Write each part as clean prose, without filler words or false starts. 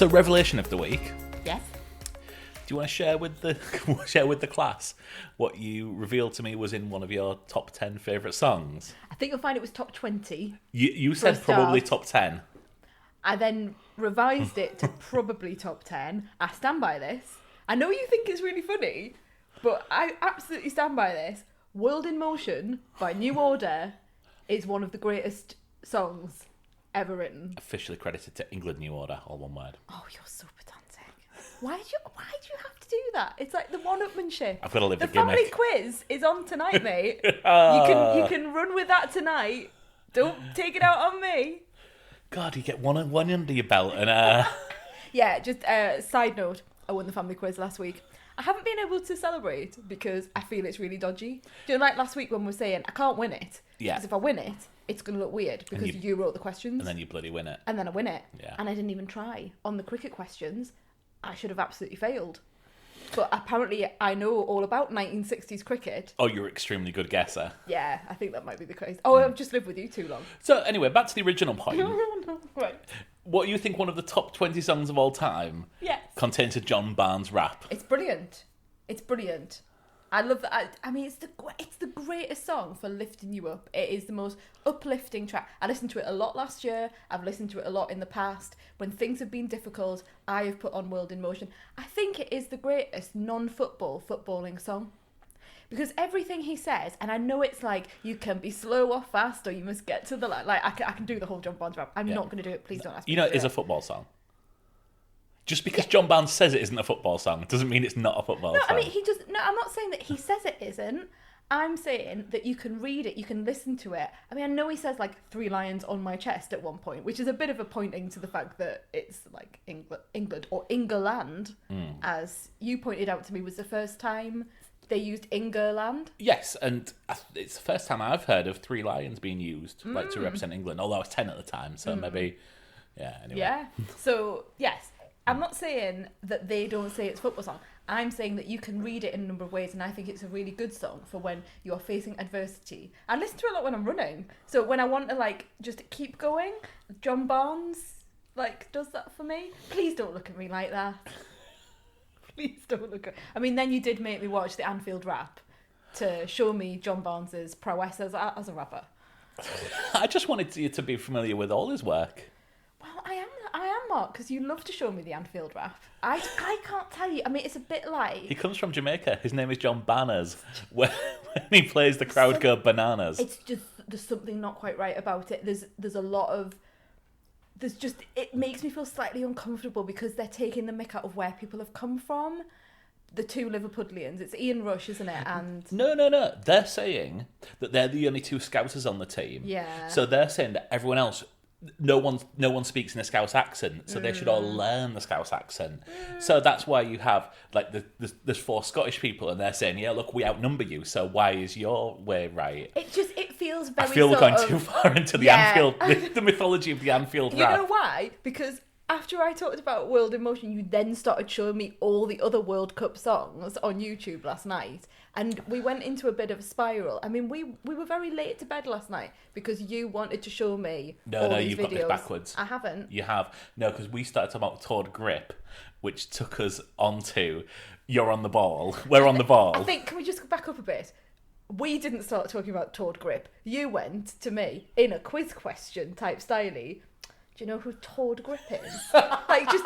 So, revelation of the week. Yes. Do you want to share with the class what you revealed to me was in one of your top 10 favourite songs? I think you'll find it was top 20. You said probably top 10. I then revised it to probably top 10. I stand by this. I know you think it's really funny, but I absolutely stand by this. World in Motion by New Order is one of the greatest songs ever written. Officially credited to England New Order, all one word. Oh, you're so pedantic. Why do you have to do that? It's like the one-upmanship. I've got to live the gimmick. The family quiz is on tonight, mate. You can run with that tonight. Don't take it out on me. God, you get one under your belt and Yeah, just side note, I won the family quiz last week. I haven't been able to celebrate because I feel it's really dodgy. Do you know, like last week when we were saying I can't win it? Yeah. Because if I win it, it's going to look weird because you wrote the questions. And then you bloody win it. And then I win it. Yeah. And I didn't even try. On the cricket questions, I should have absolutely failed. But apparently I know all about 1960s cricket. Oh, you're an extremely good guesser. Yeah, I think that might be the case. Oh, I've just lived with you too long. So anyway, back to the original point. Right. What you think one of the top 20 songs of all time contains a John Barnes rap? It's brilliant. It's brilliant. I love that. I mean, it's the greatest song for lifting you up. It is the most uplifting track. I listened to it a lot last year. I've listened to it a lot in the past. When things have been difficult, I have put on World in Motion. I think it is the greatest footballing song. Because everything he says, and I know it's like, you can be slow or fast, or you must get to the line. Like, I can do the whole John Barnes rap. I'm not going to do it. Please don't ask me. You know, it is a football song. Just because John Barnes says it isn't a football song doesn't mean it's not a football song. No, I mean, I'm not saying that he says it isn't. I'm saying that you can read it, you can listen to it. I mean, I know he says, like, 3 lions on my chest at one point, which is a bit of a pointing to the fact that it's, like, England, or England, as you pointed out to me, was the first time they used England. Yes, and it's the first time I've heard of 3 lions being used, like, to represent England, although I was 10 at the time, so maybe, anyway. Yeah, so, yes. I'm not saying that they don't say it's a football song. I'm saying that you can read it in a number of ways, and I think it's a really good song for when you're facing adversity. I listen to it a lot when I'm running. So when I want to, like, just keep going, John Barnes, like, does that for me. Please don't look at me like that. Please don't look at... I mean, then you did make me watch the Anfield rap to show me John Barnes's prowess as a rapper. I just wanted you to be familiar with all his work. Well, I am, Mark, because you love to show me the Anfield rap. I can't tell you. I mean, it's a bit like... He comes from Jamaica. His name is John Banners. When he plays, the crowd go bananas. It's just, there's something not quite right about it. There's a lot of... It makes me feel slightly uncomfortable because they're taking the mick out of where people have come from. The 2 Liverpudlians. It's Ian Rush, isn't it? And No. They're saying that they're the only 2 Scousers on the team. Yeah. So they're saying that everyone else... No one speaks in a Scouse accent, so they should all learn the Scouse accent. So that's why you have, like, there's 4 Scottish people, and they're saying, yeah, look, we outnumber you, so why is your way right? It feels very... I feel we're going too far into the Anfield, the mythology of the Anfield rap. You know why? Because after I talked about World in Motion, you then started showing me all the other World Cup songs on YouTube last night. And we went into a bit of a spiral. I mean, we were very late to bed last night because you wanted to show me all these you've videos. got this backwards. I haven't. You have. No, because we started talking about Toward Grip, which took us onto You're on the Ball. We're on the ball. I think, can we just back up a bit? We didn't start talking about Toward Grip. You went to me in a quiz question type styley. Do you know who Toward Grip is? Like, just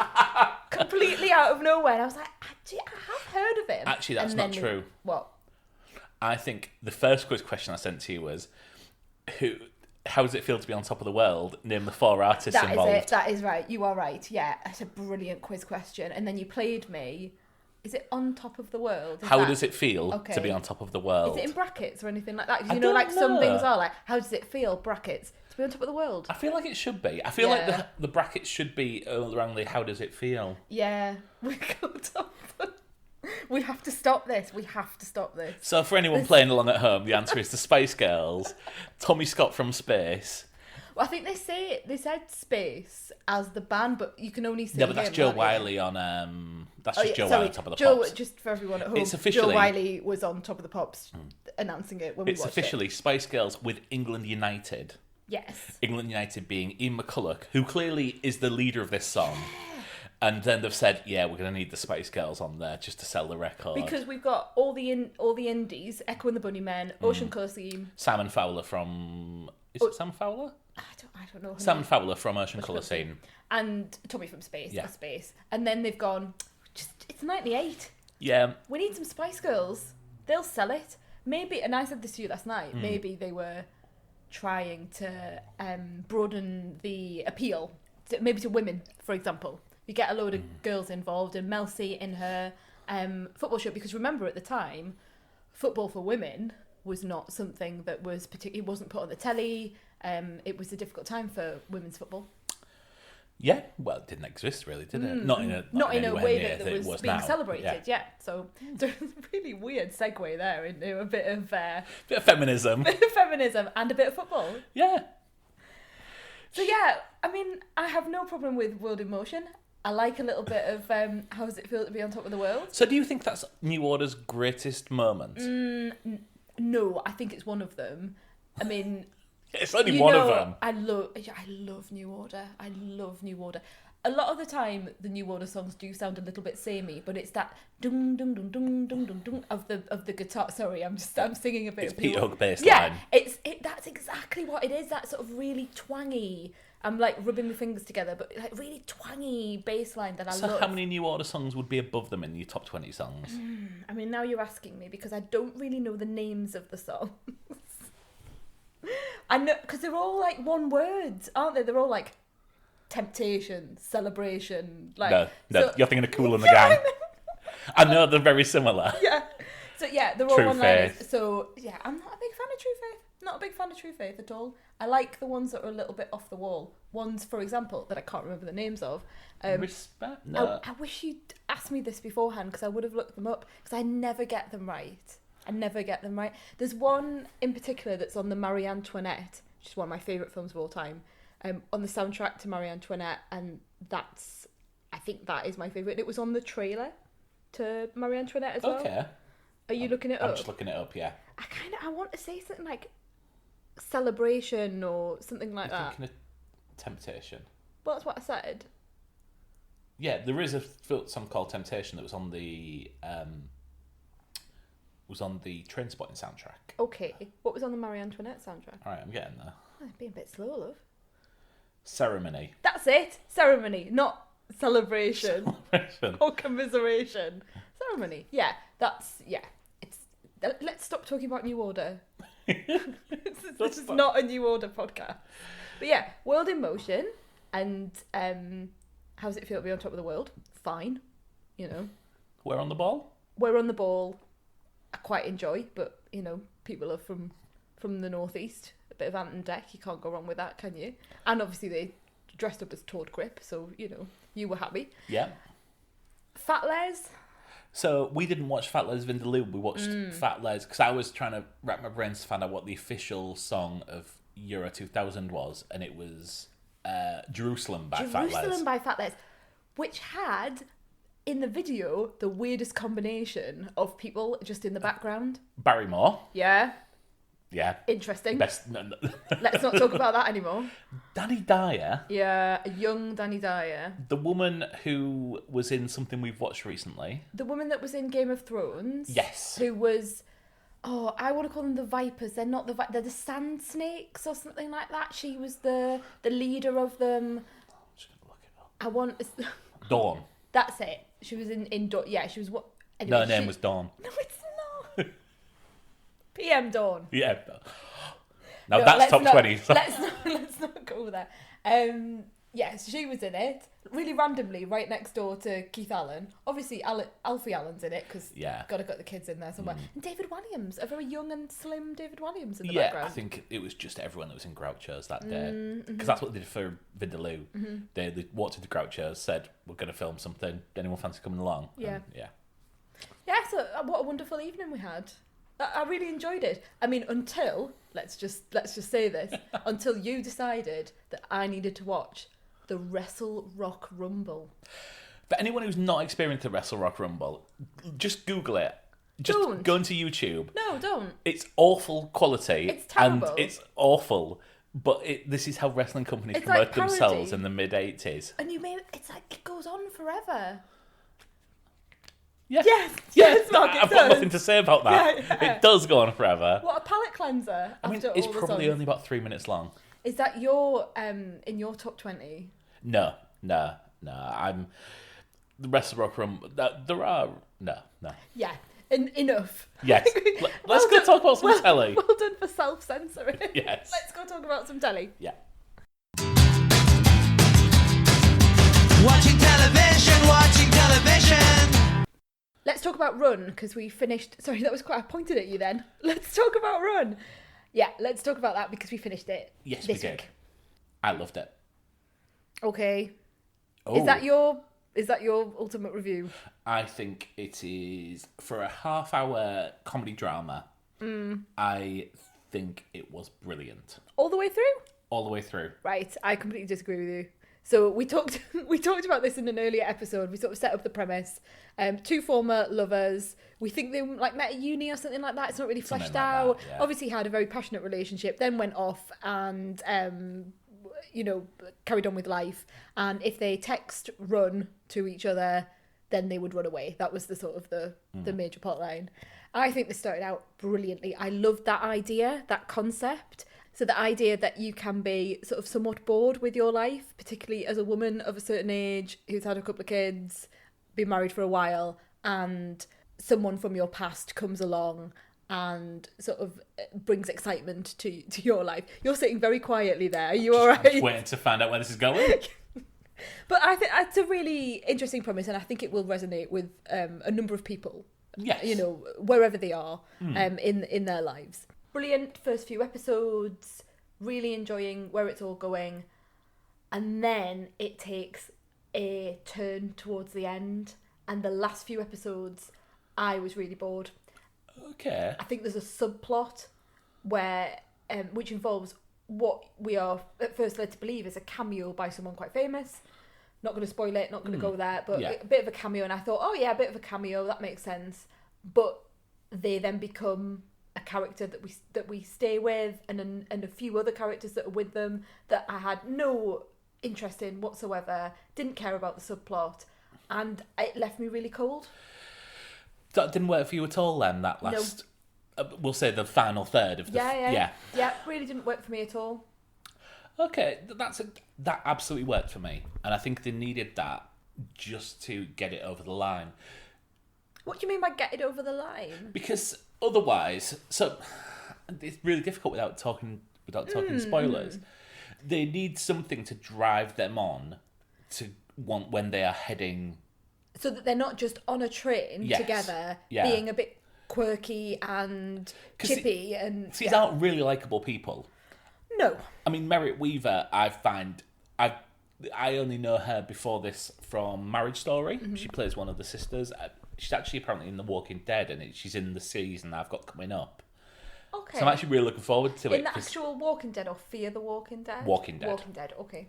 completely out of nowhere. And I was like, I have heard of him. Actually, that's not true. What? I think the first quiz question I sent to you was, how does it feel to be on top of the world? Name the 4 artists involved. That is it. That is right. You are right. Yeah, it's a brilliant quiz question. And then you played me. Is it on top of the world? How does it feel to be on top of the world? Is it in brackets or anything like that? Because some things are like, how does it feel, brackets, to be on top of the world? I feel like it should be. I feel like the brackets should be around the how does it feel? Yeah, we have to stop this. So for anyone playing along at home, the answer is the Spice Girls, Tommy Scott from Space. Well, I think they said Space as the band, but you can only see but that's him, Joe Wiley on. That's just Joe Wiley on Top of the Pops. Just for everyone at home, it's officially, Joe Wiley was on Top of the Pops announcing it when we watched it. It's officially Spice Girls with England United. Yes. England United being Ian McCulloch, who clearly is the leader of this song. And then they've said, yeah, we're going to need the Spice Girls on there just to sell the record. Because we've got all the indies, Echo and the Bunnymen, Ocean Colour Scene. Simon Fowler from... Is it Sam Fowler? I don't know. Simon Fowler from Ocean Colour Scene. And Tommy from Space. Yeah. Space. And then they've gone, it's 98. Yeah. We need some Spice Girls. They'll sell it. Maybe, and I said this to you last night, maybe they were trying to broaden the appeal, maybe to women, for example. You get a load of girls involved, and Mel C in her football show, because remember at the time, football for women was not something that was particularly, it wasn't put on the telly. It was a difficult time for women's football. Yeah, well, it didn't exist really, did it? Not in a way that was being now. celebrated. Yeah. So it's a really weird segue there into a bit of feminism, and a bit of football. Yeah. So yeah, I mean, I have no problem with World in Motion. I like a little bit of how does it feel to be on top of the world. So do you think that's New Order's greatest moment? No, I think it's one of them. I mean, it's only one of them. I love New Order. I love New Order. A lot of the time, the New Order songs do sound a little bit samey, but it's that dung dung dung dung dung dung dung of the guitar. Sorry, I'm singing a bit. It's Pete Hook bass line. Yeah, that's exactly what it is. That sort of really twangy. I'm like rubbing my fingers together, but like really twangy bass line that I love. So how many New Order songs would be above them in your top 20 songs? I mean, now you're asking me because I don't really know the names of the songs. I know, because they're all like one words, aren't they? They're all like temptation, celebration. Like no, so, you're thinking of Kool and the Gang. I know they're very similar. Yeah. So yeah, they're all True one-liners. Faith. So yeah, I'm not a big fan of True Faith. Not a big fan of True Faith at all. I like the ones that are a little bit off the wall. Ones, for example, that I can't remember the names of. Respect? No. I wish you'd asked me this beforehand because I would have looked them up because I never get them right. There's one in particular that's on the Marie Antoinette, which is one of my favourite films of all time, on the soundtrack to Marie Antoinette, and I think that is my favourite. It was on the trailer to Marie Antoinette as well. Okay. Are you looking it up? I'm just looking it up, yeah. I want to say something like celebration or something like that. Thinking of Temptation. Well, that's what I said. Yeah, there is a song called Temptation that was on the Trainspotting soundtrack. Okay, what was on the Marie Antoinette soundtrack? All right, I'm getting there. Oh, being a bit slow, love. Ceremony. That's it. Ceremony, not celebration. Celebration. Or commiseration. Ceremony. Yeah, let's stop talking about New Order. This is not a New Order podcast. But yeah, World in Motion, and how does it feel to be on top of the world? Fine, you know. We're on the ball. We're on the ball. I quite enjoy, but you know, people are from the northeast. A bit of Ant and Dec, you can't go wrong with that, can you? And obviously they dressed up as Toad Grip, so you know you were happy. Yeah. Fat Les. So we didn't watch Fat Les Vindaloo. We watched Fat Les because I was trying to wrap my brains to find out what the official song of Euro 2000 was, and it was Jerusalem by Fat Les. Jerusalem by Fat Les, which had in the video the weirdest combination of people just in the background. Barrymore. Yeah. Yeah. Interesting. No. Let's not talk about that anymore. Danny Dyer. Yeah, a young Danny Dyer. The woman who was in something we've watched recently. The woman that was in Game of Thrones. Yes. Who was, I want to call them the Vipers. They're not they're the Sand Snakes or something like that. She was the leader of them. I'm just going to look it up. Dawn. That's it. She was in Dawn. Yeah, she was what? Anyway, her name was Dawn. No, it's not. PM Dawn. Yeah. Now that's top 20. So. Let's not go there. Yes, she was in it. Really randomly, right next door to Keith Allen. Obviously, Alfie Allen's in it because got to get the kids in there somewhere. And David Walliams, a very young and slim David Walliams in the background. Yeah, I think it was just everyone that was in Groucho's that day because that's what they did for Vindaloo. They walked into Groucho's, said, "We're going to film something. Anyone fancy coming along?" Yeah, yeah. So what a wonderful evening we had. I really enjoyed it. I mean, until let's just say this, until you decided that I needed to watch the Wrestle Rock Rumble. For anyone who's not experienced the Wrestle Rock Rumble, just Google it. Don't. Go into YouTube. No, don't. It's awful quality. It's terrible. And it's awful. But this is how wrestling companies It's promote like parody. themselves in the mid-80s. And it's like it goes on forever. Yeah. Yes, Mark, it I've got does. nothing to say about that. Yeah. It does go on forever. What a palate cleanser. I mean, after it's all the probably songs. only about 3 minutes long. Is that your in your top 20? No. I'm the rest of Rock Room. There are no. Yeah, enough. Yes. Let's go talk about some telly. Well done for self-censoring. Yes. Let's go talk about some telly. Yeah. Watching television. Let's talk about Run, because we finished... Sorry, that was quite... I pointed at you then. Let's talk about Run. Yeah, let's talk about that because we finished it Yes, this we did. week. I loved it. Okay. Oh. Is that your ultimate review? I think it is, for a half-hour comedy drama, I think it was brilliant. All the way through? All the way through. Right, I completely disagree with you. So we talked about this in an earlier episode. We sort of set up the premise. Two former lovers. We think they met at uni or something like that. It's not really fleshed Something like out. that, yeah. Obviously had a very passionate relationship, then went off and carried on with life. And if they text run to each other, then they would run away. That was the sort of the major plot line. I think this started out brilliantly. I loved that idea, that concept. So the idea that you can be sort of somewhat bored with your life, particularly as a woman of a certain age who's had a couple of kids, been married for a while, and someone from your past comes along and sort of brings excitement to your life. You're sitting very quietly there. Are you all right? I'm just waiting to find out where this is going. But I think it's a really interesting premise, and I think it will resonate with a number of people. Yes. Wherever they are in their lives. Brilliant first few episodes, really enjoying where it's all going. And then it takes a turn towards the end. And the last few episodes, I was really bored. Okay. I think there's a subplot where, which involves what we are at first led to believe is a cameo by someone quite famous. Not going to spoil it, not going to go there, but a bit of a cameo. And I thought, oh yeah, a bit of a cameo, that makes sense. But they then become a character that we stay with, and a few other characters that are with them that I had no interest in whatsoever, didn't care about the subplot, and it left me really cold. That didn't work for you at all then, that last... No. We'll say the final third of the... Yeah, really didn't work for me at all. Okay, that absolutely worked for me. And I think they needed that just to get it over the line. What do you mean by get it over the line? Because otherwise... So, it's really difficult without talking spoilers. They need something to drive them on to want when they are heading... So that they're not just on a train together, being a bit quirky and chippy These aren't really likeable people. No. I mean, Merritt Weaver, I only know her before this from Marriage Story. Mm-hmm. She plays one of the sisters. She's actually apparently in The Walking Dead, and she's in the season I've got coming up. Okay. So I'm actually really looking forward to it. In the actual Walking Dead or Fear the Walking Dead? Walking Dead. Walking Dead, okay.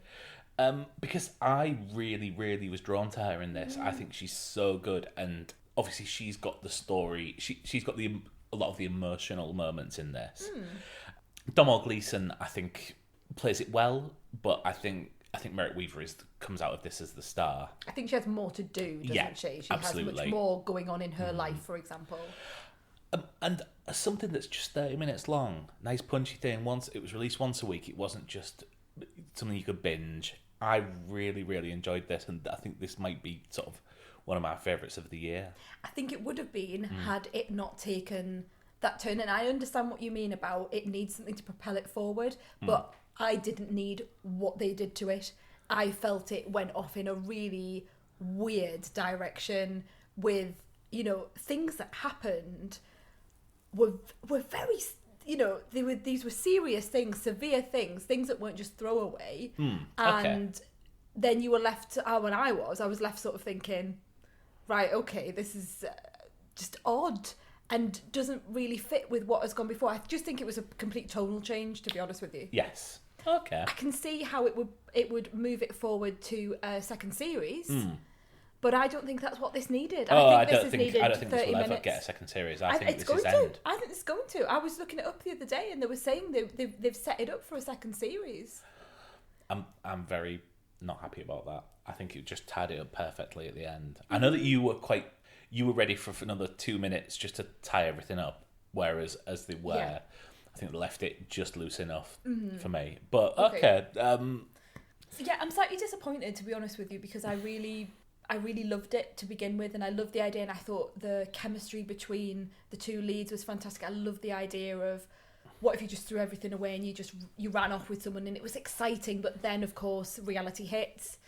Because I really, really was drawn to her in this. I think she's so good, and obviously she's got the story. She's got a lot of the emotional moments in this. Domhnall Gleeson, I think, plays it well, but I think Merritt Weaver comes out of this as the star. I think she has more to do, doesn't she? She absolutely. has much more going on in her life, for example. And something that's just 30 minutes long, nice punchy thing. Once it was released once a week, it wasn't just something you could binge. I really, really enjoyed this, and I think this might be sort of one of my favourites of the year. I think it would have been had it not taken that turn, and I understand what you mean about it needs something to propel it forward, but I didn't need what they did to it. I felt it went off in a really weird direction with, things that happened were very, these were serious things, severe things that weren't just throwaway. And then you were left, when I was left sort of thinking, right, okay, this is just odd and doesn't really fit with what has gone before. I just think it was a complete tonal change, to be honest with you. Yes. Okay. I can see how it would move it forward to a second series, But I don't think that's what this needed. I this don't think this will ever get a second series. I think this is end. I think it's going to. I was looking it up the other day, and they were saying they've set it up for a second series. I'm very not happy about that. I think it just tied it up perfectly at the end. I know that you were ready for another 2 minutes just to tie everything up, whereas as they were, I think they left it just loose enough for me. But okay. Yeah, I'm slightly disappointed, to be honest with you, because I really loved it to begin with, and I loved the idea, and I thought the chemistry between the two leads was fantastic. I loved the idea of what if you just threw everything away and you ran off with someone, and it was exciting, but then of course reality hits.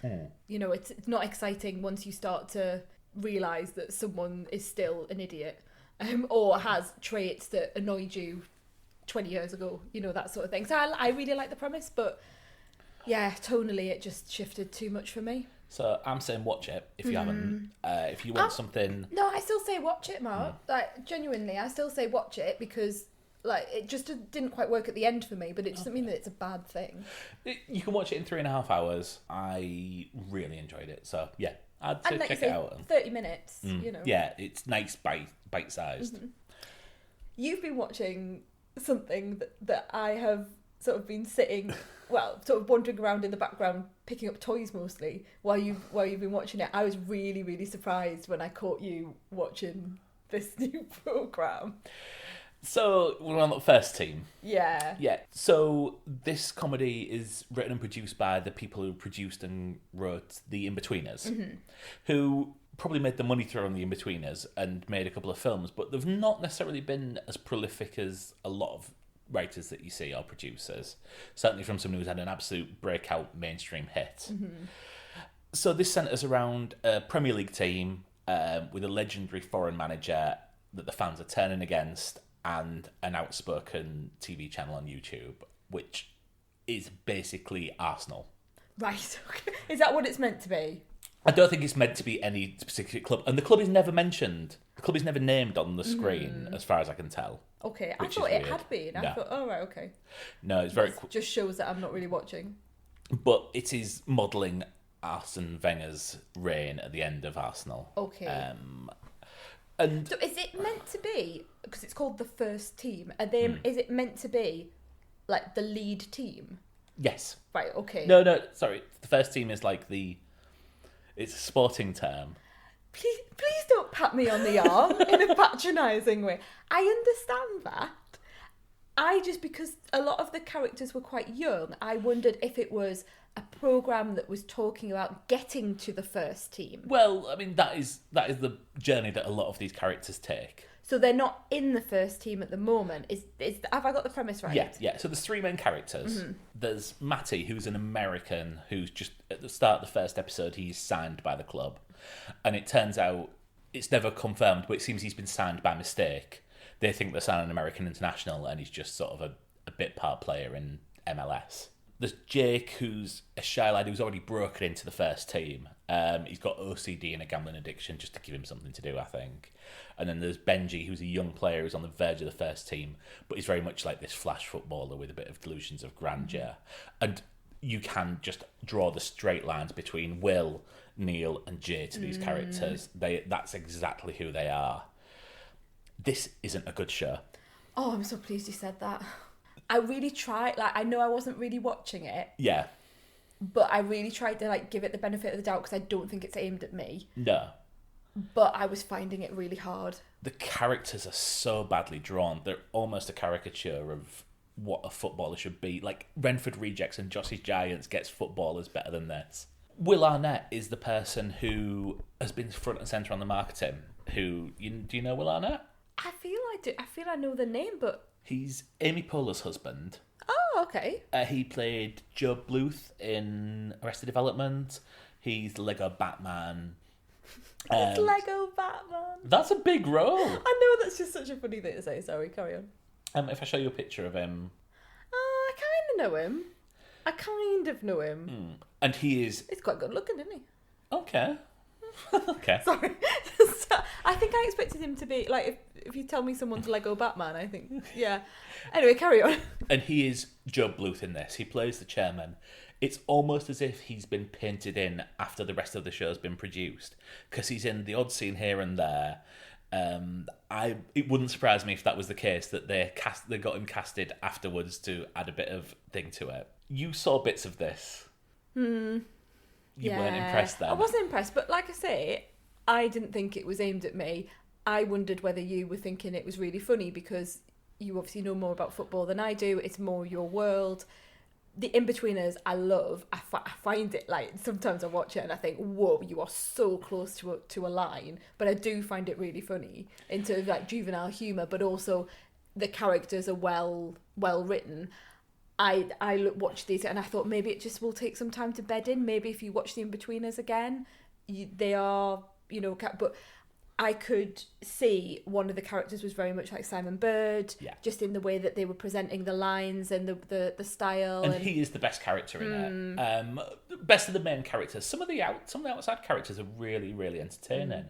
You know, it's not exciting once you start to realise that someone is still an idiot, or has traits that annoyed you 20 years ago, you know, that sort of thing. So I really like the premise, but yeah, tonally it just shifted too much for me. So I'm saying watch it if you haven't. If you want something... No, I still say watch it, Mark. Like, genuinely, I still say watch it, because like it just didn't quite work at the end for me, but it doesn't mean that it's a bad thing. You can watch it in 3.5 hours. I really enjoyed it. So yeah, I'd say check it out. 30 minutes, you know. Yeah, it's nice bite-sized. You've been watching something that I have sort of been sitting... Well, sort of wandering around in the background, picking up toys mostly, while you've been watching it. I was really, really surprised when I caught you watching this new programme. So, we're on the first team. Yeah. Yeah. So, this comedy is written and produced by the people who produced and wrote The In-Betweeners, who probably made the money through on The In-Betweeners and made a couple of films, but they've not necessarily been as prolific as a lot of writers that you see or producers, certainly from someone who's had an absolute breakout mainstream hit. So this centres around a Premier League team with a legendary foreign manager that the fans are turning against, and an outspoken TV channel on YouTube, which is basically Arsenal. Right, okay. Is that what it's meant to be? I don't think it's meant to be any specific club, and the club is never mentioned. The club is never named on the screen, as far as I can tell. Okay, I thought it had been. I thought, oh right, okay. No, it's very... Just shows that I'm not really watching. But it is modelling Arsene Wenger's reign at the end of Arsenal. Okay. And so is it meant to be, because it's called the first team, is it meant to be like the lead team? Yes. Right, okay. No, sorry. The first team is like it's a sporting term. Please don't pat me on the arm in a patronising way. I understand that. Because a lot of the characters were quite young, I wondered if it was a programme that was talking about getting to the first team. Well, I mean, that is the journey that a lot of these characters take. So they're not in the first team at the moment. Have I got the premise right? Yeah. So there's three main characters. There's Matty, who's an American, who's just at the start of the first episode, he's signed by the club. And it turns out, it's never confirmed, but it seems he's been signed by mistake. They think they're signing an American international, and he's just sort of a bit part player in MLS. There's Jake, who's a shy lad who's already broken into the first team. He's got OCD and a gambling addiction, just to give him something to do, I think. And then there's Benji, who's a young player who's on the verge of the first team, but he's very much like this flash footballer with a bit of delusions of grandeur. And you can just draw the straight lines between Will, Neil and Jay to these characters. That's exactly who they are. This isn't a good show. Oh, I'm so pleased you said that. I really tried, I know I wasn't really watching it. Yeah. But I really tried to give it the benefit of the doubt, because I don't think it's aimed at me. No. But I was finding it really hard. The characters are so badly drawn. They're almost a caricature of what a footballer should be. Like Renford Rejects and Joss's Giants gets footballers better than this. Will Arnett is the person who has been front and centre on the marketing. Do you know Will Arnett? I feel I do. I feel I know the name, but... He's Amy Poehler's husband. Oh, okay. He played Joe Bluth in Arrested Development. He's the Lego Batman. It's Lego Batman. That's a big role. I know, that's just such a funny thing to say. Sorry, carry on. If I show you a picture of him... I kind of know him. I kind of know him. And he is... He's quite good looking, isn't he? Okay. Okay. Sorry. I think I expected him to be, if you tell me someone's Lego Batman, I think, yeah. Anyway, carry on. And he is Joe Bluth in this. He plays the chairman. It's almost as if he's been painted in after the rest of the show's been produced, because he's in the odd scene here and there. It wouldn't surprise me if that was the case, that they got him casted afterwards to add a bit of thing to it. You saw bits of this. You weren't impressed then. I wasn't impressed, but like I say, I didn't think it was aimed at me. I wondered whether you were thinking it was really funny because you obviously know more about football than I do. It's more your world. The In-Betweeners, I love. I find it, like, sometimes I watch it and I think, whoa, you are so close to a line. But I do find it really funny in terms of, like, juvenile humour, but also the characters are well written. I watched these and I thought maybe it just will take some time to bed in. Maybe if you watch the In-Betweeners again, they are, but I could see one of the characters was very much like Simon Bird, just in the way that they were presenting the lines and the style. And he is the best character in it. Best of the main characters. Some of the outside characters are really, really entertaining.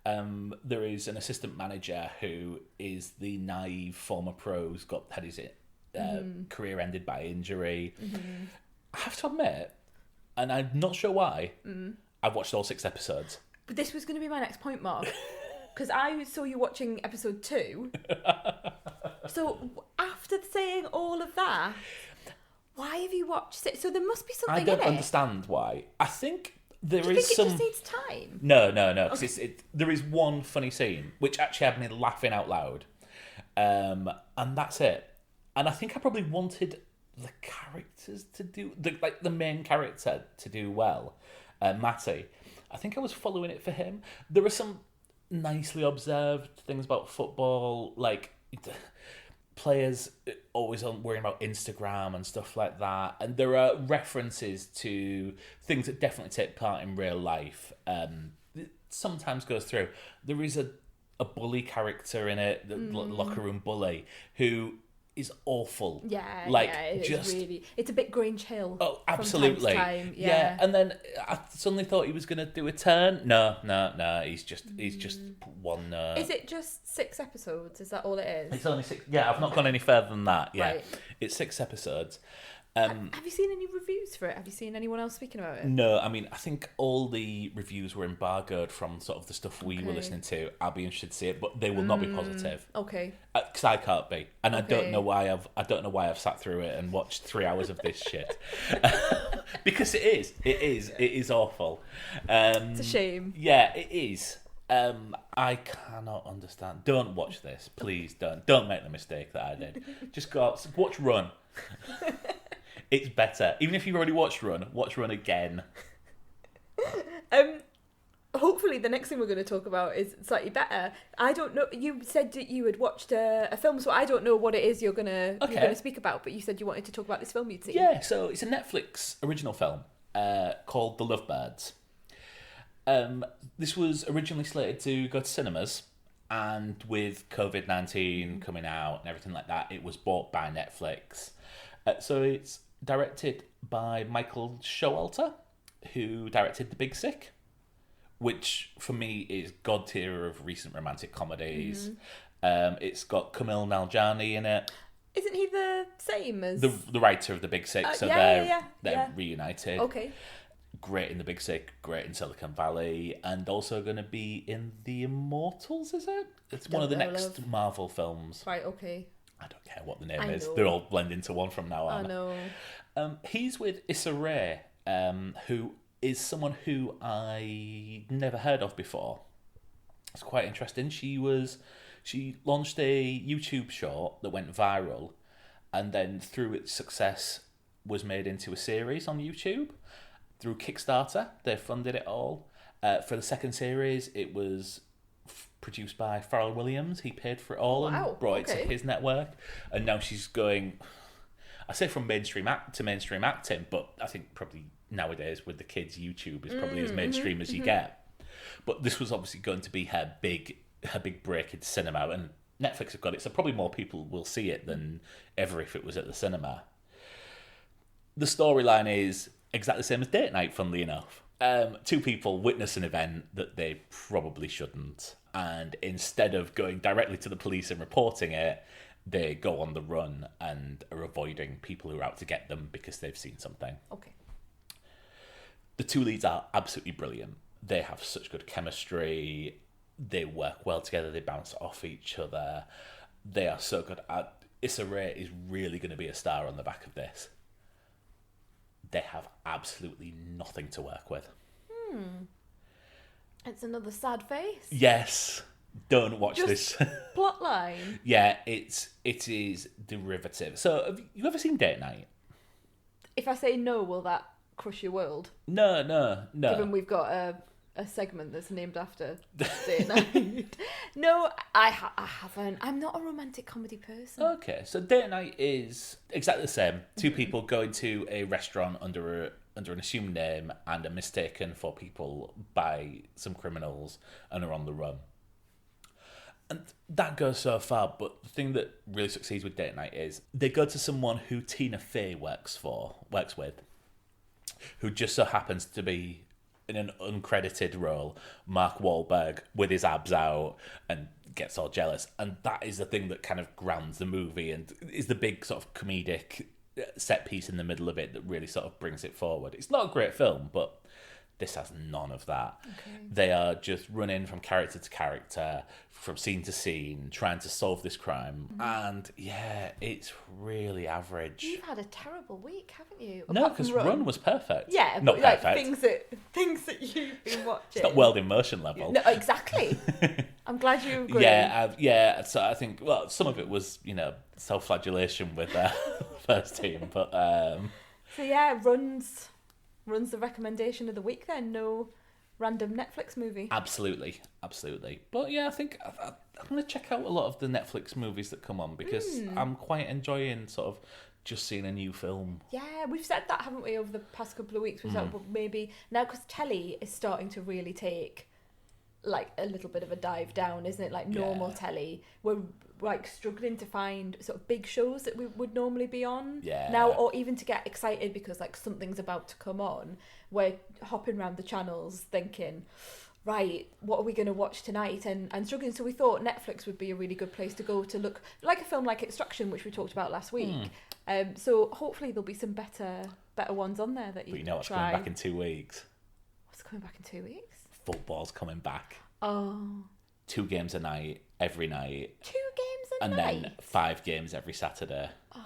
There is an assistant manager who is the naive former pro who's had his career ended by injury. I have to admit, and I'm not sure why, I've watched all 6 episodes. But this was going to be my next point, Mark, because I saw you watching episode 2. So after saying all of that, why have you watched it? So there must be something in it. I don't understand why. I think there Do you is think some. It just needs time? No. Because there is one funny scene which actually had me laughing out loud, and that's it. And I think I probably wanted the characters to do the main character to do well, Matty. I think I was following it for him. There are some nicely observed things about football, like players always worrying about Instagram and stuff like that. And there are references to things that definitely take part in real life. It sometimes goes through. There is a bully character in it, the locker room bully, who is awful. It's a bit Grange Hill. Oh, absolutely. From time to time. Yeah. And then I suddenly thought he was going to do a turn. No. He's just one. Is it just 6 episodes? Is that all it is? It's only 6. Yeah, I've not gone any further than that. Yeah, Right. It's 6 episodes. Have you seen any reviews for it? Have you seen anyone else speaking about it? No, I mean, I think all the reviews were embargoed from sort of the stuff we were listening to. I'll be interested to see it, but they will not be positive. Okay. Because I can't be, and I don't know why I've sat through it and watched 3 hours of this shit. Because it is awful. It's a shame. Yeah, it is. I cannot understand. Don't watch this, please. Don't make the mistake that I did. Just watch Run. It's better. Even if you've already watched Run, watch Run again. Hopefully the next thing we're going to talk about is slightly better. I don't know. You said that you had watched a film, so I don't know what it is you're going to speak about, but you said you wanted to talk about this film you'd seen. Yeah, so it's a Netflix original film called The Lovebirds. This was originally slated to go to cinemas, and with COVID-19 coming out and everything like that, it was bought by Netflix. So it's directed by Michael Showalter, who directed The Big Sick, which for me is god tier of recent romantic comedies. It's got Kumail Nanjiani in it. Isn't he the same as the writer of The Big Sick? So they're reunited. Okay. Great in The Big Sick, great in Silicon Valley, and also going to be in The Immortals, is it? It's one of the next Marvel films. Right, okay. I don't care what the name is. They're all blend into one from now on. I know. He's with Issa Rae, who is someone who I never heard of before. It's quite interesting. She launched a YouTube short that went viral, and then through its success was made into a series on YouTube. Through Kickstarter, they funded it all. For the second series, it was produced by Pharrell Williams. He paid for it all and brought it to his network. And now she's going, I say from mainstream act to mainstream acting, but I think probably nowadays with the kids, YouTube is probably as mainstream as you get. But this was obviously going to be her big break into cinema, and Netflix have got it, so probably more people will see it than ever if it was at the cinema. The storyline is exactly the same as Date Night, funnily enough. 2 people witness an event that they probably shouldn't, and instead of going directly to the police and reporting it, they go on the run and are avoiding people who are out to get them because they've seen something. Okay. The two leads are absolutely brilliant. They have such good chemistry. They work well together. They bounce off each other. They are so good. Issa Rae is really going to be a star on the back of this. They have absolutely nothing to work with. It's another sad face. Yes. Don't watch this. Plotline. Yeah, it is derivative. So, have you ever seen Date Night? If I say no, will that crush your world? No. Given we've got a segment that's named after Date Night. No, I haven't. I'm not a romantic comedy person. Okay, so Date Night is exactly the same. Two people going to a restaurant under an assumed name and are mistaken for people by some criminals and are on the run. And that goes so far, but the thing that really succeeds with Date Night is they go to someone who Tina Fey works with, who just so happens to be in an uncredited role, Mark Wahlberg with his abs out and gets all jealous. And that is the thing that kind of grounds the movie and is the big sort of comedic set piece in the middle of it that really sort of brings it forward. It's not a great film, but this has none of that. Okay. They are just running from character to character, from scene to scene, trying to solve this crime. And yeah, it's really average. You've had a terrible week, haven't you? No, because Run was perfect. Yeah, not but perfect. Things that you've been watching. It's not world immersion level. No, exactly. I'm glad you agree. Yeah. So I think, well, some of it was, self-flagellation with first team, but so yeah, Run's the recommendation of the week then. No random Netflix movie. Absolutely. But yeah, I think I'm going to check out a lot of the Netflix movies that come on because I'm quite enjoying sort of just seeing a new film. Yeah, we've said that, haven't we, over the past couple of weeks? We thought, well, maybe now because telly is starting to really take like a little bit of a dive down, isn't it? Like normal telly, we're like struggling to find sort of big shows that we would normally be on now, or even to get excited because like something's about to come on. We're hopping around the channels thinking, right, what are we going to watch tonight, and struggling. So we thought Netflix would be a really good place to go to look like a film like Extraction, which we talked about last week. So hopefully there'll be some better ones on there that you can what's try. Coming back in 2 weeks? What's coming back in 2 weeks? Football's coming back. Oh. 2 games a night, every night. 2 games a night? And then 5 games every Saturday. Oh,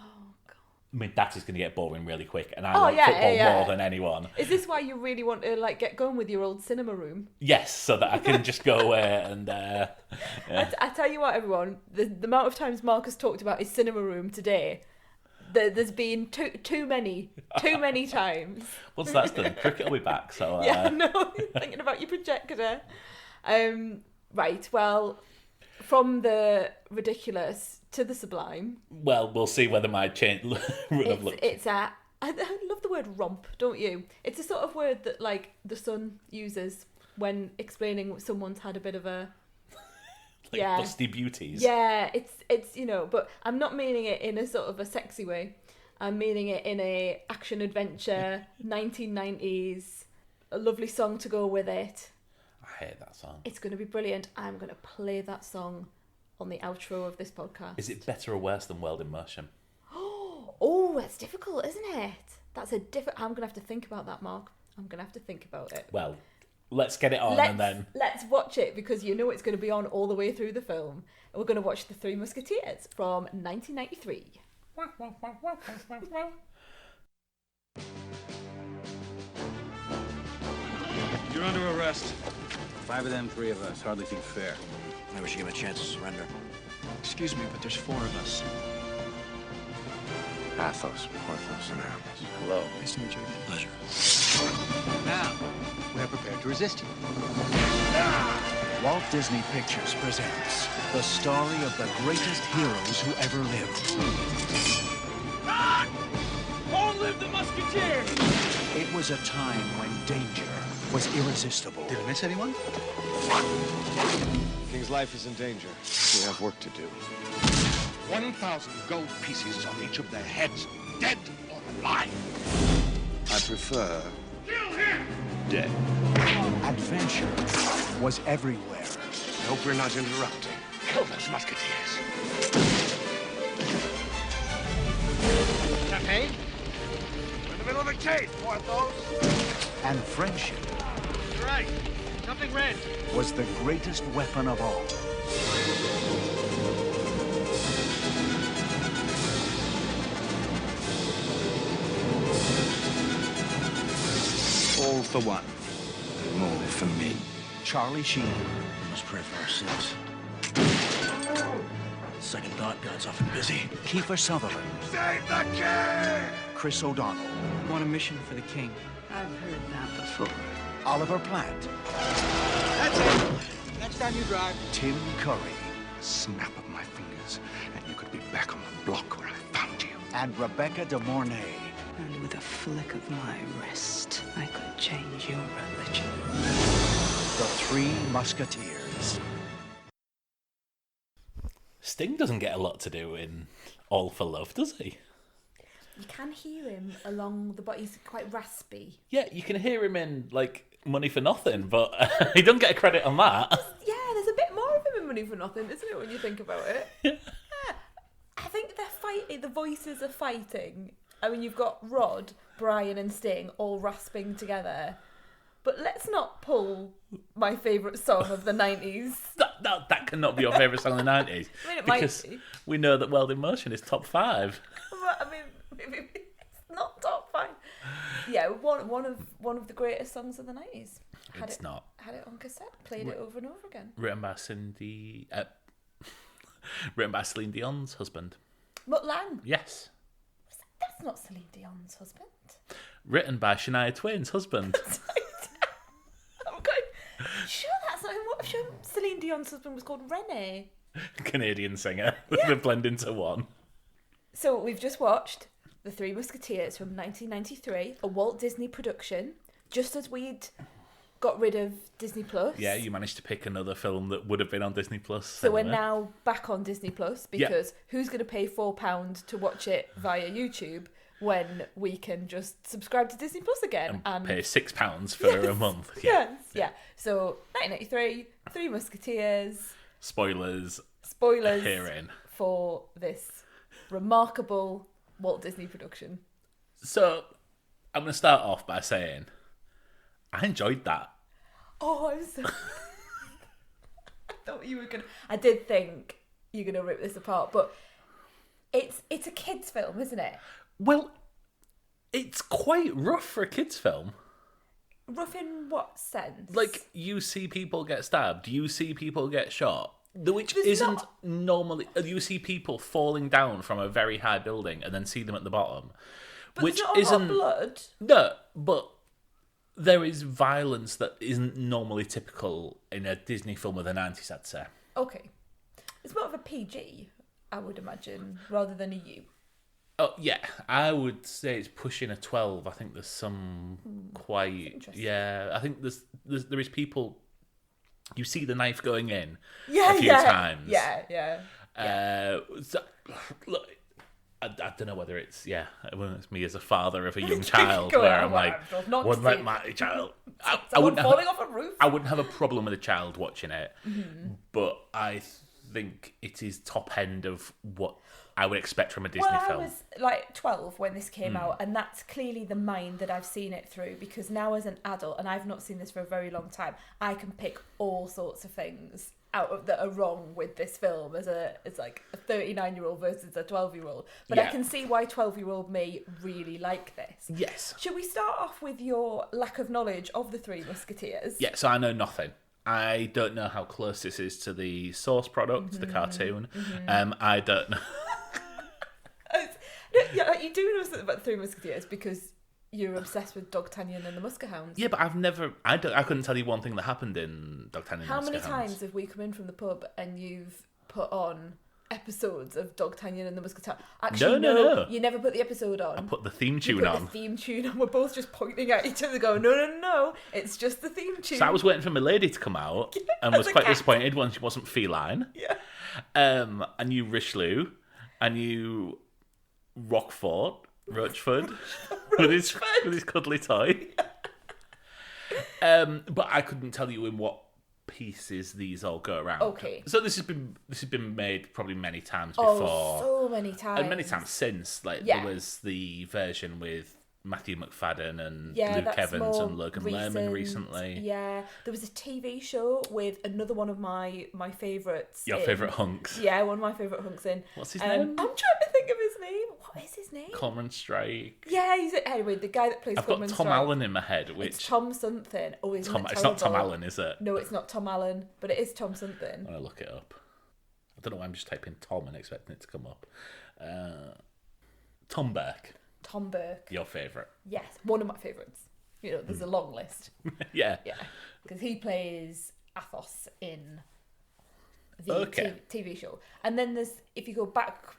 God. I mean, that is going to get boring really quick, and I want football more than anyone. Is this why you really want to like get going with your old cinema room? Yes, so that I can just go away and... I tell you what, everyone, the amount of times Marcus talked about his cinema room today... There's been too many times. Once that's done, cricket will be back. So thinking about your projector. Right, well, from the ridiculous to the sublime. Well, we'll see whether my change It's I love the word romp, don't you? It's a sort of word that like the Sun uses when explaining someone's had a bit of a busty beauties. Yeah, it's but I'm not meaning it in a sort of a sexy way. I'm meaning it in a action adventure, 1990s, a lovely song to go with it. I hate that song. It's going to be brilliant. I'm going to play that song on the outro of this podcast. Is it better or worse than World Immersion? Oh, that's difficult, isn't it? I'm going to have to think about that, Mark. I'm going to have to think about it. Well, let's get it on and then... Let's watch it because you know it's going to be on all the way through the film. And we're going to watch The Three Musketeers from 1993. You're under arrest. 5 of them, 3 of us. Hardly seems fair. Maybe we should give him a chance to surrender. Excuse me, but there's 4 of us. Athos, Porthos, and Aramis. Hello. Nice to meet you again. Pleasure. Now, we're prepared to resist you. Walt Disney Pictures presents the story of the greatest heroes who ever lived. Long live the Musketeers! It was a time when danger was irresistible. Did I miss anyone? King's life is in danger. We have work to do. 1,000 gold pieces on each of their heads, dead or alive. I prefer... Kill him! dead. Adventure was everywhere. I hope we're not interrupting. Kill those Musketeers. Champagne? the middle of a cave, Porthos. And friendship Right. Something red. was the greatest weapon of all. All for one. More for me. Charlie Sheen, We must pray for our sins. Second thought, God's often busy. Kiefer Sutherland, Save the king! Chris O'Donnell, On a mission for the king. I've heard that before. Oliver Platt, That's it. Next time you drive. Tim Curry, Snap of my fingers, and you could be back on the block where I found you. and Rebecca De Mornay. And with a flick of my wrist, I could change your religion. The Three Musketeers. Sting doesn't get a lot to do in All for Love, does he? You can hear him along the body. He's quite raspy. Yeah, you can hear him in, like, Money for Nothing, but he doesn't get a credit on that. Yeah, there's a bit more of him in Money for Nothing, isn't it, when you think about it? Yeah. I think they're fighting, the voices are fighting. I mean, you've got Rod, Brian and Sting all rasping together. But let's not pull my favourite song of the 90s. That cannot be your favourite song of the 90s. I mean, it because might be. we know that World in Motion is top 5. But, I mean, maybe it's not top 5. Yeah, one of the greatest songs of the 90s. It's not. Had it on cassette, played it over and over again. Written by written by Celine Dion's husband. Mutt Lang. Yes. That's not Celine Dion's husband. Written by Shania Twain's husband. I'm going, sure that's not him. What if Celine Dion's husband was called Rene? Canadian singer. They blend into one. So we've just watched The Three Musketeers from 1993, a Walt Disney production, just as we'd got rid of Disney Plus. Yeah, you managed to pick another film that would have been on Disney Plus. So anyway. we're now back on Disney Plus because who's going to pay £4 to watch it via YouTube when we can just subscribe to Disney Plus again and pay £6 for a month? Yes, yeah. So 1993, Three Musketeers. Spoilers Spoilers for this remarkable Walt Disney production. So I'm going to start off by saying I enjoyed that. Oh, I'm so... I thought you were going to... I did think you're going to rip this apart, but it's a kid's film, isn't it? Well, it's quite rough for a kid's film. Rough in what sense? Like, you see people get stabbed, you see people get shot, which There's isn't not- normally... You see people falling down from a very high building and then see them at the bottom. but Which there's not a lot isn't... of blood. No, but there is violence that isn't normally typical in a Disney film of the 90s, I'd say. Okay. It's more of a PG, I would imagine, rather than a U. Oh, yeah, I would say it's pushing a 12. I think there's some quite... interesting. Yeah, I think there is people... You see the knife going in Yeah, a few yeah. times. Yeah. So, look, I don't know whether it's it's me as a father of a young child Go where on, I'm like, not wouldn't to let see- my child. I Someone wouldn't falling have, off a roof. I wouldn't have a problem with a child watching it, Mm-hmm. but I think it is top end of what I would expect from a Disney Well, I film. was like 12 when this came out, and that's clearly the mind that I've seen it through, because now as an adult, and I've not seen this for a very long time, I can pick all sorts of things out of that are wrong with this film as like a 39-year-old versus a 12-year-old. But I Yeah. can see why 12-year-old may really like this. Yes. Should we start off with your lack of knowledge of the Three Musketeers? Yeah, so I know nothing. I don't know how close this is to the source product, the cartoon. I don't know. Yeah, you do know something about the Three Musketeers because you're obsessed with D'Artagnan and the Muskehounds. Yeah, but I've never... I couldn't tell you one thing that happened in D'Artagnan How and the many Muskehounds. times have we come in from the pub and you've put on episodes of D'Artagnan and the Musketeers? Actually, No. You never put the episode on. I put the theme You tune put on. the theme tune on. We're both just pointing at each other going, no, it's just the theme tune. So I was waiting for my lady to come out and was as a quite cat. disappointed when she wasn't feline. Yeah. I knew Richelieu. I knew Rochefort with his cuddly toy. But I couldn't tell you in what pieces these all go around. Okay. So this has been made probably many times Oh, before. so many times. And many times since. Like Yeah. there was the version with Matthew McFadden and Yeah, Luke that's Evans more and Logan Lerman recently. Yeah, there was a TV show with another one of my favourites. Your favourite hunks. Yeah, one of my favourite hunks in. What's his name? I'm trying to think of his name. What is his name? Cormoran Strike. Yeah, anyway, the guy that plays I've got Cormoran Tom Strike. Allen in my head, which... It's Tom something. Oh, isn't it It's not Tom terrible? Allen, is it? No, it's not Tom Allen, but it is Tom something. I'm going to look it up. I don't know why I'm just typing Tom and expecting it to come up. Tom Burke. Tom Burke. Your favourite. Yes, one of my favourites. You know, there's a long list. Yeah. Yeah, because he plays Athos in the TV show. And then there's, if you go back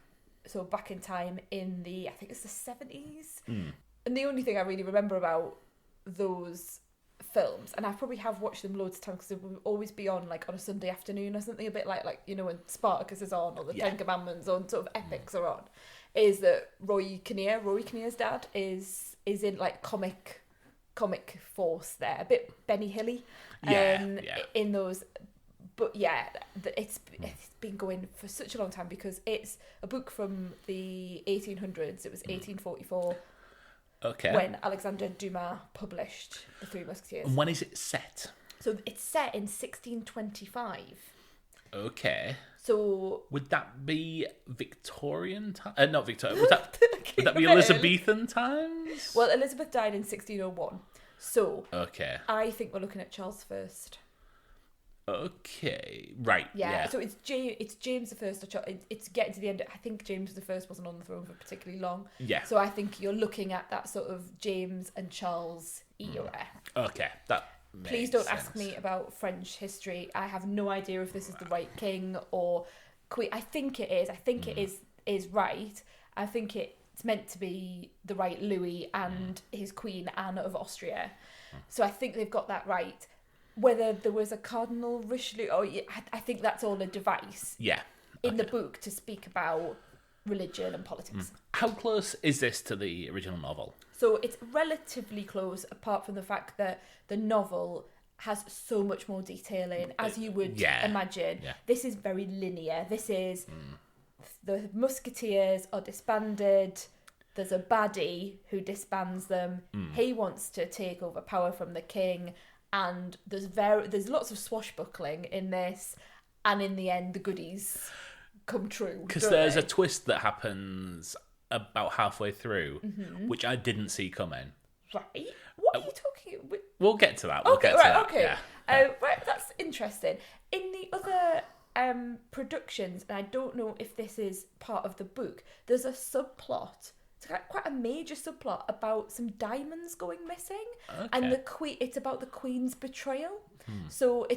in time in the, I think it's the 70s. And the only thing I really remember about those films, and I probably have watched them loads of times because they would always be on like on a Sunday afternoon or something, a bit like you know when Spartacus is on or the Ten Commandments or sort of epics are on, is that Rory Kinnear's dad is in like comic force there, a bit Benny Hilly in those. But yeah, it's been going for such a long time because it's a book from the 1800s. It was 1844 when Alexandre Dumas published The Three Musketeers. And when is it set? So it's set in 1625. Okay. So would that be Victorian time? Not Victorian. Would that be Elizabethan times? Well, Elizabeth died in 1601. So I think we're looking at Charles I. Okay, right. Yeah. So it's James I. It's getting to the end. I think James I wasn't on the throne for particularly long. Yeah. So I think you're looking at that sort of James and Charles era. Okay, that. Please don't ask me about French history. I have no idea if this is the right king or queen. I think it is. I think it is right. I think it's meant to be the right Louis and his queen Anne of Austria. So I think they've got that right. Whether there was a Cardinal Richelieu, I think that's all a device. Yeah. In the book to speak about religion and politics. How close is this to the original novel? So it's relatively close, apart from the fact that the novel has so much more detail in, as you would imagine. Yeah. This is very linear. This is the Musketeers are disbanded. There's a baddie who disbands them. He wants to take over power from the king. And there's lots of swashbuckling in this, and in the end, the goodies come true. Because there's a twist that happens about halfway through, which I didn't see coming. Right? What are you talking about? We'll get to that. Okay, right, that's interesting. In the other productions, and I don't know if this is part of the book, there's a subplot. It's quite a major subplot about some diamonds going missing, and it's about the Queen's betrayal. So I